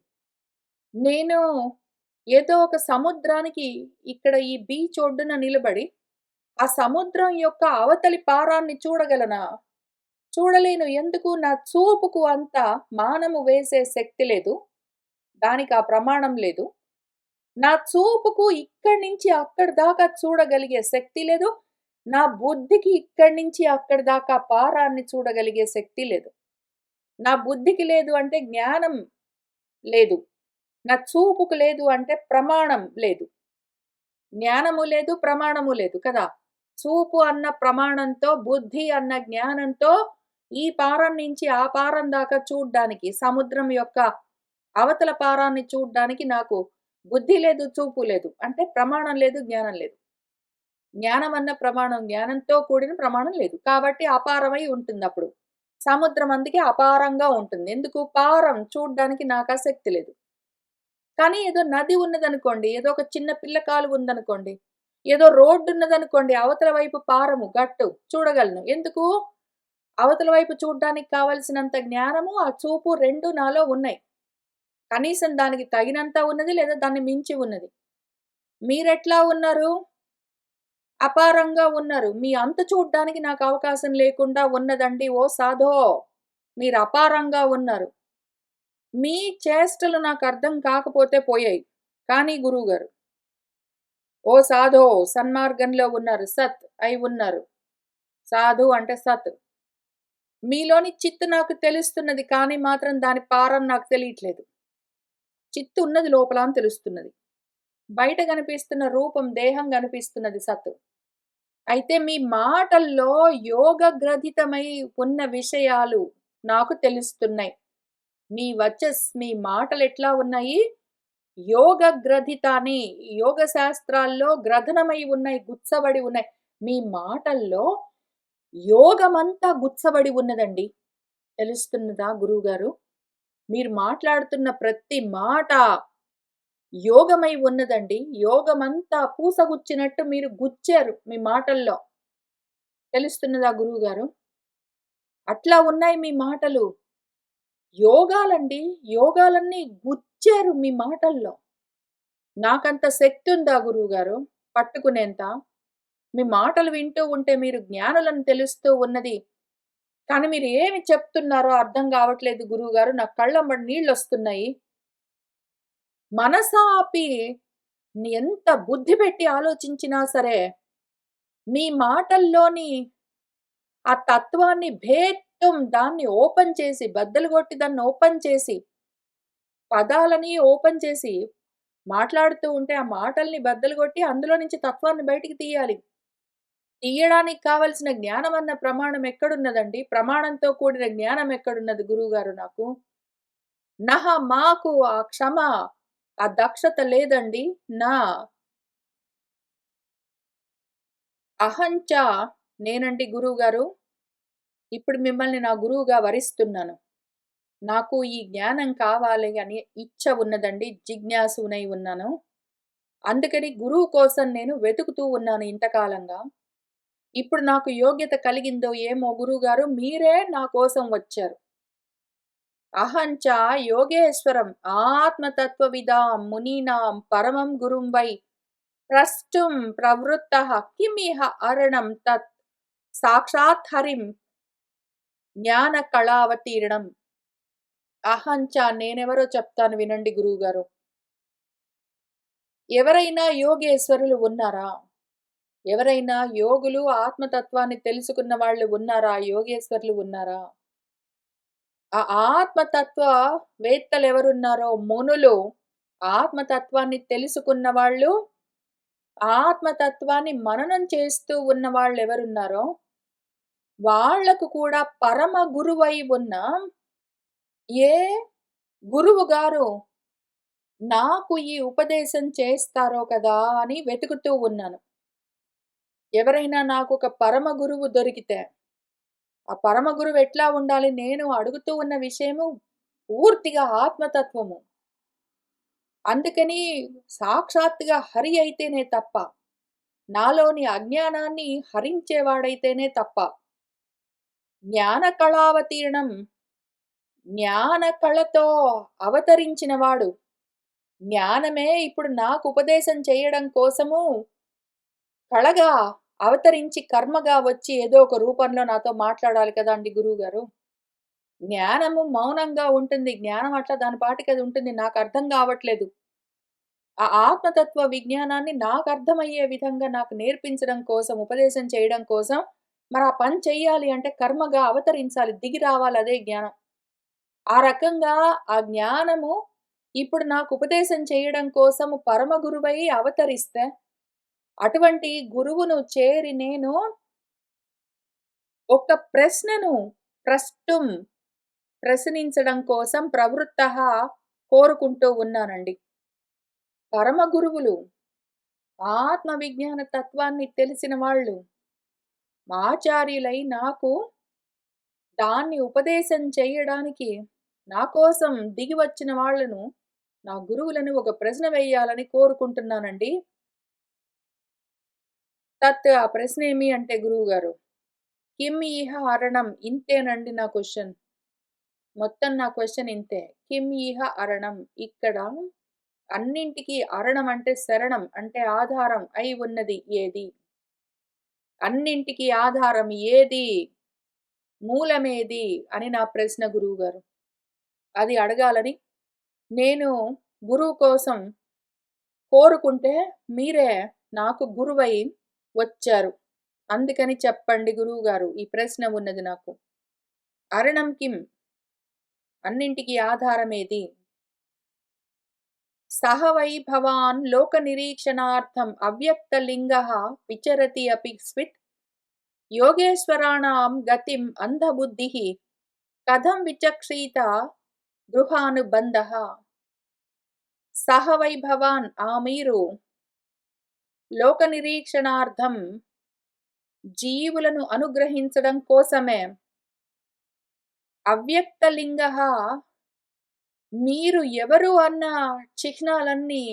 నేను ఏదో ఒక సముద్రానికి ఇక్కడ ఈ బీచ్ ఒడ్డున నిలబడి, ఆ సముద్రం యొక్క అవతలి పారాన్ని చూడగలనా? చూడలేను. ఎందుకు? నా చూపుకు అంత మానము వేసే శక్తి లేదు. దానికి ఆ ప్రమాణం లేదు. నా చూపుకు ఇక్కడి నుంచి అక్కడి దాకా చూడగలిగే శక్తి లేదు. నా బుద్ధికి ఇక్కడి నుంచి అక్కడి దాకా పారాన్ని చూడగలిగే శక్తి లేదు. నా బుద్ధికి లేదు అంటే జ్ఞానం లేదు. నా చూపుకు లేదు అంటే ప్రమాణం లేదు. జ్ఞానము లేదు, ప్రమాణము లేదు కదా! చూపు అన్న ప్రమాణంతో, బుద్ధి అన్న జ్ఞానంతో ఈ పారం నుంచి ఆ పారం దాకా చూడ్డానికి, సముద్రం యొక్క అవతల పారాన్ని చూడ్డానికి నాకు బుద్ధి లేదు, చూపు లేదు. అంటే ప్రమాణం లేదు, జ్ఞానం లేదు. జ్ఞానం అన్న ప్రమాణం, జ్ఞానంతో కూడిన ప్రమాణం లేదు. కాబట్టి అపారమై ఉంటుందప్పుడు. సముద్రం అందుకే అపారంగా ఉంటుంది. ఎందుకు? పారం చూడ్డానికి నాకా శక్తి లేదు. కానీ ఏదో నది ఉన్నదనుకోండి, ఏదో ఒక చిన్న పిల్ల కాలువ ఉందనుకోండి, ఏదో రోడ్డున్నదనుకోండి, అవతల వైపు పారము, గట్టు చూడగలను. ఎందుకు? అవతల వైపు చూడ్డానికి కావలసినంత జ్ఞానము, ఆ చూపు 2 నాలో ఉన్నాయి. కనీసం దానికి తగినంత ఉన్నది, లేదా దాన్ని మించి ఉన్నది. మీరెట్లా ఉన్నారు? అపారంగా ఉన్నారు. మీ అంతు చూడ్డానికి నాకు అవకాశం లేకుండా ఉన్నదండి ఓ సాధో! మీరు అపారంగా ఉన్నారు. మీ చేష్టలు నాకర్థం కాకపోతే పోయాయి. కానీ గురువుగారు, ఓ సాధో! సన్మార్గంలో ఉన్నారు. సత్ అయి ఉన్నారు. సాధు అంటే సత్. మీలోని చిత్తు నాకు తెలుస్తున్నది. కానీ మాత్రం దాని పారం నాకు తెలియట్లేదు. చిత్తు ఉన్నది లోపల అని తెలుస్తున్నది. బయట కనిపిస్తున్న రూపం, దేహం కనిపిస్తున్నది సత్. అయితే మీ మాటల్లో యోగగ్రథితమై ఉన్న విషయాలు నాకు తెలుస్తున్నాయి. మీ మాటలెట్లా ఉన్నాయి? యోగగ్రథితాని, యోగ శాస్త్రాల్లో గ్రథనమై ఉన్నాయి, గుచ్చబడి ఉన్నాయి. మీ మాటల్లో యోగమంతా గుచ్చబడి ఉన్నదండి. తెలుస్తున్నదా గురువుగారు? మీరు మాట్లాడుతున్న ప్రతి మాట యోగమై ఉన్నదండి. యోగమంతా పూసగుచ్చినట్టు మీరు గుచ్చారు మీ మాటల్లో. తెలుస్తున్నదా గురువుగారు? అట్లా ఉన్నాయి మీ మాటలు. యోగాలండి. యోగాలన్నీ గుచ్చారు మీ మాటల్లో. నాకంత శక్తుందా గురువుగారు పట్టుకునేంత? మీ మాటలు వింటూ ఉంటే మీరు జ్ఞానులని తెలుస్తూ ఉన్నది. కానీ మీరు ఏమి చెప్తున్నారో అర్థం కావట్లేదు గురువుగారు. నా కళ్ళెంబడి నీళ్ళొస్తున్నాయి. మనసాపి ఎంత బుద్ధి పెట్టి ఆలోచించినా సరే, మీ మాటల్లోని ఆ తత్వాన్ని భేత్తం దాన్ని ఓపెన్ చేసి, బద్దలు కొట్టి దాన్ని ఓపెన్ చేసి, పదాలని ఓపెన్ చేసి మాట్లాడుతూ ఉంటే, ఆ మాటల్ని బద్దలు కొట్టి అందులో నుంచి తత్వాన్ని బయటికి తీయాలి. తీయడానికి కావలసిన జ్ఞానం అన్న ప్రమాణం ఎక్కడున్నదండి? ప్రమాణంతో కూడిన జ్ఞానం ఎక్కడున్నది గురువుగారు నాకు? మాకు ఆ క్షమ, ఆ దక్షత లేదండి. నా అహంచ నేనండి గురువుగారు. ఇప్పుడు మిమ్మల్ని నా గురువుగా వరిస్తున్నాను. నాకు ఈ జ్ఞానం కావాలి అని ఇచ్చ ఉన్నదండి. జిజ్ఞాసునై ఉన్నాను. అందుకని గురువు కోసం నేను వెతుకుతూ ఉన్నాను ఇంతకాలంగా. ఇప్పుడు నాకు యోగ్యత కలిగిందో ఏమో గురువుగారు, మీరే నా కోసం వచ్చారు. అహంచ యోగేశ్వరం ఆత్మతత్వవిదాం మునీనాం పరమం గురుం వై ప్రష్టుం ప్రవృత్తః కిమిహ అరణం తత్ సాక్షాత్ హరిం జ్ఞాన కళావతీర్ణం. అహంచ నేనెవరో చెప్తాను వినండి గురువుగారు. ఎవరైనా యోగేశ్వరులు ఉన్నారా? ఎవరైనా యోగులు ఆత్మతత్వాన్ని తెలుసుకున్న వాళ్ళు ఉన్నారా? యోగేశ్వరులు ఉన్నారా? ఆ ఆత్మతత్వ వేత్తలెవరున్నారో మునులు, ఆత్మతత్వాన్ని తెలుసుకున్న వాళ్ళు, ఆత్మతత్వాన్ని మననం చేస్తూ ఉన్న వాళ్ళెవరున్నారో, వాళ్లకు కూడా పరమ గురువై ఉన్న ఏ గురువు గారు నాకు ఈ ఉపదేశం చేస్తారో కదా అని వెతుకుతూ ఉన్నాను. ఎవరైనా నాకొక పరమ గురువు దొరికితే, ఆ పరమ గురువు ఎట్లా ఉండాలి? నేను అడుగుతూ ఉన్న విషయము పూర్తిగా ఆత్మతత్వము. అందుకని సాక్షాత్తుగా హరి అయితేనే తప్ప, నాలోని అజ్ఞానాన్ని హరించేవాడైతేనే తప్ప, జ్ఞాన కళావతీర్ణం, జ్ఞాన కళతో అవతరించినవాడు, జ్ఞానమే ఇప్పుడు నాకు ఉపదేశం చేయడం కోసము కళగా అవతరించి కర్మగా వచ్చి ఏదో ఒక రూపంలో నాతో మాట్లాడాలి కదండీ గురువుగారు. జ్ఞానము మౌనంగా ఉంటుంది. జ్ఞానం అట్లా దాని పాటికి అది ఉంటుంది. నాకర్థం కావట్లేదు. ఆ ఆత్మతత్వ విజ్ఞానాన్ని నాకర్థమయ్యే విధంగా నాకు నేర్పించడం కోసం, ఉపదేశం చేయడం కోసం మరి ఆ పని చెయ్యాలి అంటే కర్మగా అవతరించాలి. దిగి రావాలి అదే జ్ఞానం. ఆ రకంగా ఆ జ్ఞానము ఇప్పుడు నాకు ఉపదేశం చేయడం కోసం పరమ గురువై అవతరిస్తే, అటువంటి గురువును చేరి నేను ఒక ప్రశ్నను ప్రస్తుం ప్రశ్నించడం కోసం ప్రవృత్తః కోరుకుంటూ ఉన్నానండి. పరమ గురువులు, ఆత్మ విజ్ఞాన తత్వాన్ని తెలిసిన వాళ్ళు, ఆచార్యులై నాకు దాన్ని ఉపదేశం చేయడానికి నా కోసం దిగి వచ్చిన వాళ్ళను, నా గురువులను ఒక ప్రశ్న వేయాలని కోరుకుంటున్నానండి. ఆ ప్రశ్న ఏమి అంటే గురువుగారు, కిమ్ ఇహ అరణం ఇంతేనండి నా క్వెషన్. మొత్తం నా క్వెషన్ ఇంతే. కిమ్ ఇహ అరణం ఇక్కడ అన్నింటికి అరణం అంటే శరణం అంటే ఆధారం అయి ఉన్నది ఏది? అన్నింటికి ఆధారం ఏది? మూలమేది? అని నా ప్రశ్న గురువుగారు. అది అడగాలని నేను గురువు కోసం కోరుకుంటే మీరే నాకు గురువై వచ్చారు. అందుకని చెప్పండి గురువుగారు. ఈ ప్రశ్న ఉన్నది నాకు. అరణం కిం? అన్నింటికి ఆధారమేది? సహ వై భవాన్ లోక నిరీక్షణార్థం అవ్యక్తలింగః విచరతి అపి స్విత్ యోగేశ్వరాణం గతిం అంధబుద్ధిః కథం విచక్షీత గృహానుబంధః. సహ వై భవాన్ మీరు లోక నిరీక్షణార్థం జీవులను అనుగ్రహించడం కోసమే అవ్యక్తలింగః మీరు ఎవరు అన్న చిహ్నాలన్నీ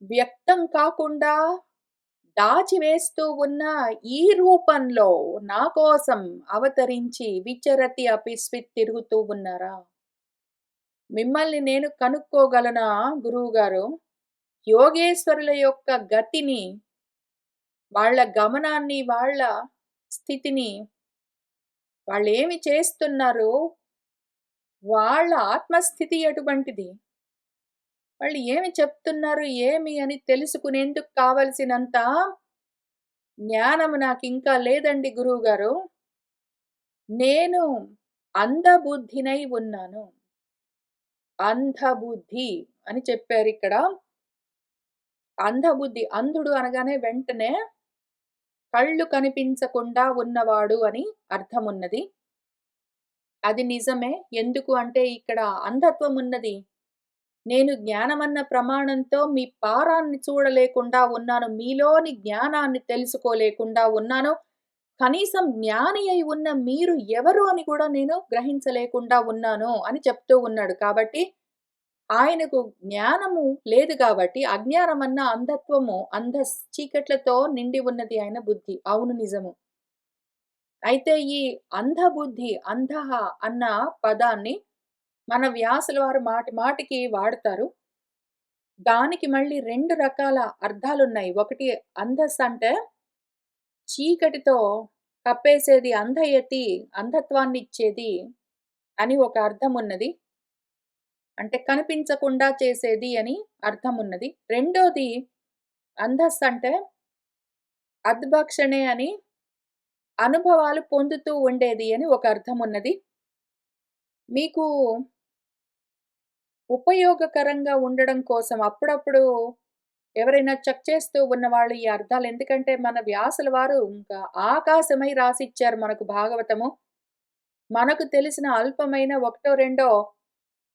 వ్యక్తం కాకుండా దాచివేస్తూ ఉన్న ఈ రూపంలో నా కోసం అవతరించి విచరతి అపిస్విత్ తిరుగుతూ ఉన్నారా? మిమ్మల్ని నేను కనుక్కోగలనా గురువుగారు? యోగేశ్వరుల యొక్క గతిని, వాళ్ళ గమనాన్ని, వాళ్ళ స్థితిని, వాళ్ళేమి చేస్తున్నారు? వాళ్ళ ఆత్మస్థితి ఎటువంటిది? వాళ్ళు ఏమి చెప్తున్నారు? ఏమి అని తెలుసుకునేందుకు కావలసినంత జ్ఞానము నాకింకా లేదండి గురువుగారు. నేను అంధబుద్ధినై ఉన్నాను. అంధబుద్ధి అని చెప్పారిక్కడ. అంధబుద్ధి, అంధుడు అనగానే వెంటనే కళ్ళు కనిపించకుండా ఉన్నవాడు అని అర్థమున్నది. అది నిజమే. ఎందుకు అంటే ఇక్కడ అంధత్వం ఉన్నది. నేను జ్ఞానమన్న ప్రమాణంతో మీ పారాన్ని చూడలేకుండా ఉన్నాను. మీలోని జ్ఞానాన్ని తెలుసుకోలేకుండా ఉన్నాను. కనీసం జ్ఞాని అయి ఉన్న మీరు ఎవరు అని కూడా నేను గ్రహించలేకుండా ఉన్నాను అని చెప్తూ ఉన్నాడు. కాబట్టి ఆయనకు జ్ఞానము లేదు కాబట్టి అజ్ఞానమన్న అంధత్వము, చీకట్లతో నిండి ఉన్నది ఆయన బుద్ధి. అవును నిజము. అయితే ఈ అంధబుద్ధి, అంధః అన్న పదాన్ని మన వ్యాసుల వారు మాటి మాటికి వాడతారు. దానికి మళ్ళీ 2 రకాల అర్థాలున్నాయి. ఒకటి అంధస్ అంటే చీకటితో కప్పేసేది, అంధయతి అంధత్వాన్నిచ్చేది అని ఒక అర్థమున్నది. అంటే కనిపించకుండా చేసేది అని అర్థమున్నది. రెండోది అంధస్ అంటే అద్భక్షణే అని అనుభవాలు పొందుతూ ఉండేది అని ఒక అర్థమున్నది. మీకు ఉపయోగకరంగా ఉండడం కోసం అప్పుడప్పుడు ఎవరైనా చెక్ చేస్తూ ఉన్నవాళ్ళు ఈ అర్థాలు, ఎందుకంటే మన వ్యాసుల వారు ఇంకా ఆకాశమై రాసిచ్చారు మనకు భాగవతము. మనకు తెలిసిన అల్పమైన ఒకటో రెండో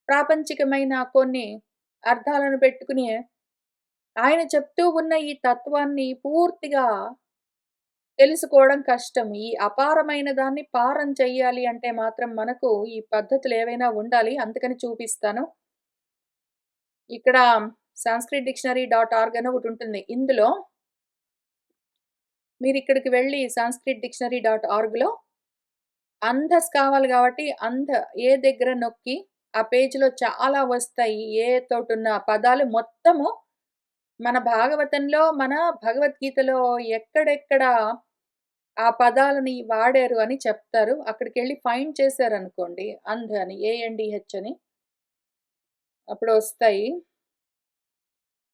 ప్రాపంచికమైన కొన్ని అర్థాలను పెట్టుకుని ఆయన చెప్తూ ఉన్న ఈ తత్వాన్ని పూర్తిగా తెలుసుకోవడం కష్టం. ఈ అపారమైన దాన్ని పారం చెయ్యాలి అంటే మాత్రం మనకు ఈ పద్ధతులు ఏవైనా ఉండాలి. అందుకని చూపిస్తాను. ఇక్కడ సంస్కృత్ డిక్షనరీ డాట్ ఆర్గ్ అని ఒకటి ఉంటుంది. ఇందులో మీరు ఇక్కడికి వెళ్ళి సంస్కృత్ డిక్షనరీ డాట్ ఆర్గ్‌లో అంధస్ కావాలి కాబట్టి ఏ దగ్గర నొక్కి ఆ పేజ్‌లో చాలా వస్తాయి. ఏ తోటున్న పదాలు మొత్తము మన భాగవతంలో, మన భగవద్గీతలో ఎక్కడెక్కడ ఆ పదాలని వాడారు అని చెప్తారు. అక్కడికెళ్ళి ఫైండ్ చేశారనుకోండి, అంధ్ అని, ANDH అని అప్పుడు వస్తాయి.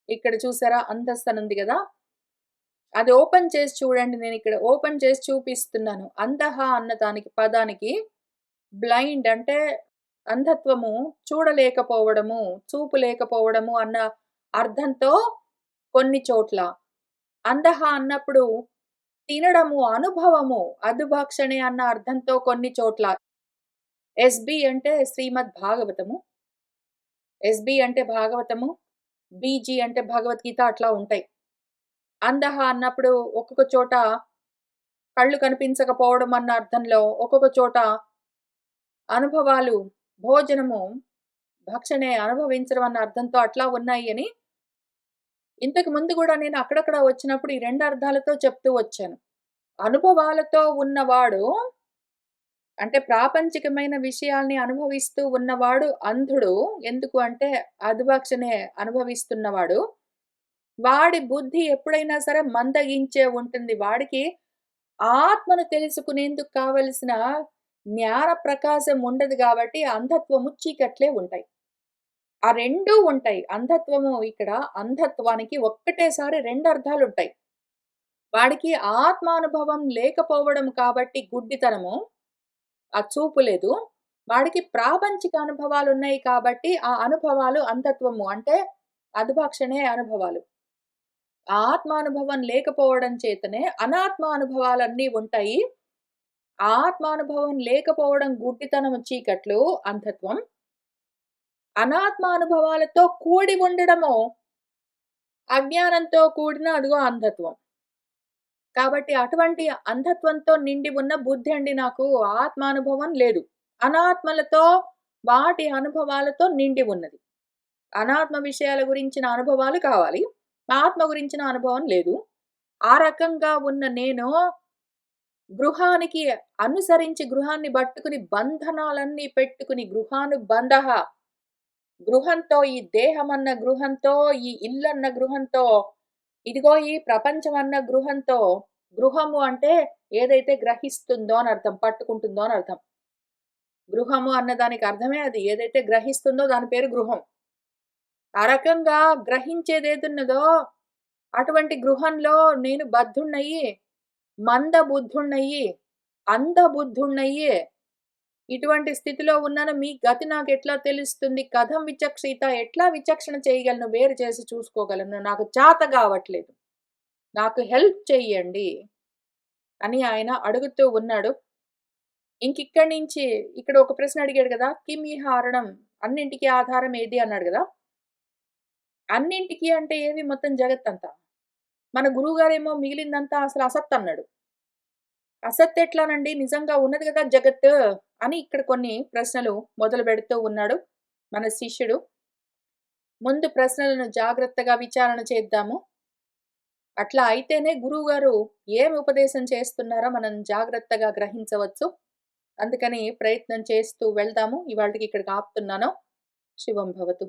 ఇక్కడ చూసారా అంధస్ అని ఉంది గదా! అది ఓపెన్ చేసి చూడండి. నేనిక్కడ ఓపెన్ చేసి చూపిస్తున్నాను. అంధహ అన్న దానికి పదానికి బ్లైండ్ అంటే అంధత్వము, చూడలేకపోవడము, చూపు లేకపోవడము అన్న అర్థంతో కొన్ని చోట్ల. అంధహ అన్నప్పుడు తినడము, అనుభవము, అదుభాక్షణే అన్న అర్థంతో కొన్ని చోట్ల. ఎస్‌బి అంటే శ్రీమద్ భాగవతము. ఎస్‌బి అంటే భాగవతము. బీజీ అంటే భగవద్గీత అట్లా ఉంటాయి. అంధహ అన్నప్పుడు ఒక్కొక్క చోట కళ్ళు కనిపించకపోవడం అన్న అర్థంలో, ఒక్కొక్క చోట అనుభవాలు, భోజనము, భక్షణే అనుభవించడం అన్న అర్థంతో అట్లా ఉన్నాయి అని ఇంతకు ముందు గూడా నేను అక్కడక్కడ వచ్చినప్పుడు ఈ 2 అర్థాలతో చెప్తూ వచ్చాను. అనుభవాలతో ఉన్నవాడు అంటే ప్రాపంచికమైన విషయాల్ని అనుభవిస్తూ ఉన్నవాడు అంధుడు. ఎందుకు అంటే అదుభాక్షనే అనుభవిస్తున్నవాడు. వాడి బుద్ధి ఎప్పుడైనా సరే మందగించే ఉంటుంది. వాడికి ఆత్మను తెలుసుకునేందుకు కావలసిన జ్ఞాన ప్రకాశం ఉండదు గాబట్టి అంధత్వము, చీకట్లే ఉంటాయి. ఆ 2 ఉంటాయి. అంధత్వము ఇక్కడ అంధత్వానికి ఒక్కటేసారి 2 అర్థాలుంటాయి. వాడికి ఆత్మానుభవం లేకపోవడం కాబట్టి గుడ్డితనము, ఆ చూపు లేదు. వాడికి ప్రాపంచిక అనుభవాలున్నాయి కాబట్టి ఆ అనుభవాలు అంధత్వము అంటే అదుభాక్షణే అనుభవాలు. ఆత్మానుభవం లేకపోవడం చేతనే అనాత్మానుభవాలన్నీ ఉంటాయి. ఆత్మానుభవం లేకపోవడం గుడ్డితనము, చీకట్లు, అంధత్వం. అనాత్మానుభవాలతో కూడి ఉండడము అజ్ఞానంతో కూడిన అదిగో అంధత్వం. కాబట్టి అటువంటి అంధత్వంతో నిండి ఉన్న బుద్ధి అండి నాకు. ఆత్మానుభవం లేదు. అనాత్మలతో వాటి అనుభవాలతో నిండి ఉన్నది. అనాత్మ విషయాల గురించిన అనుభవాలు కావాలి. ఆత్మ గురించిన అనుభవం లేదు. ఆ రకంగా ఉన్న నేను గృహానికి అనుసరించి గృహాన్ని పట్టుకుని బంధనాలన్నీ పెట్టుకుని గృహానుబంధః గృహంతో, ఈ దేహమన్న గృహంతో, ఈ ఇల్లన్న గృహంతో, ఇదిగో ఈ ప్రపంచమన్న గృహంతో, గృహము అంటే ఏదైతే గ్రహిస్తుందో అని అర్థం, పట్టుకుంటుందో అని అర్థం. గృహము అన్న దానికి అర్థమే అది. ఏదైతే గ్రహిస్తుందో దాని పేరు గృహం. ఆ రకంగా గ్రహించేదేదున్నదో అటువంటి గృహంలో నేను బద్ధుడినయ్యి, మందబుద్ధుడినయ్యి, అంధబుద్ధుడినయ్యి ఇటువంటి స్థితిలో ఉన్నాను. మీ గతి నాకెట్లా తెలుస్తుంది? కథం విచక్షిత, ఎట్లా విచక్షణ చేయగలను? వేరు చేసి చూసుకోగలను? నాకు చాత గావట్లేదు. నాకు హెల్ప్ చెయ్యండి అని ఆయన అడుగుతూ ఉన్నాడు. ఇంకిక్కడి నుంచి ఇక్కడ ఒక ప్రశ్న అడిగాడు గదా! కిమిహ హరణం, అన్నింటికి ఆధారం ఏది అన్నాడు గదా! అన్నింటికి అంటే ఏది? మొత్తం జగత్తంతా. మన గురువుగారేమో మిగిలిందంతా అసలు అసత్ అన్నాడు. అసత్ ఎట్లానండి? నిజంగా ఉన్నది గదా జగత్తు అని ఇక్కడ కొన్ని ప్రశ్నలు మొదలుపెడుతూ ఉన్నాడు మన శిష్యుడు. ముందు ప్రశ్నలను జాగ్రత్తగా విచారణ చేద్దాము. అట్లా అయితేనే గురువుగారు ఏమి ఉపదేశం చేస్తున్నారో మనం జాగ్రత్తగా గ్రహించవచ్చు. అందుకని ప్రయత్నం చేస్తూ వెళ్దాము. ఇవాల్టికి ఇక్కడికి ఆపుతున్నాను. శుభం భవతు.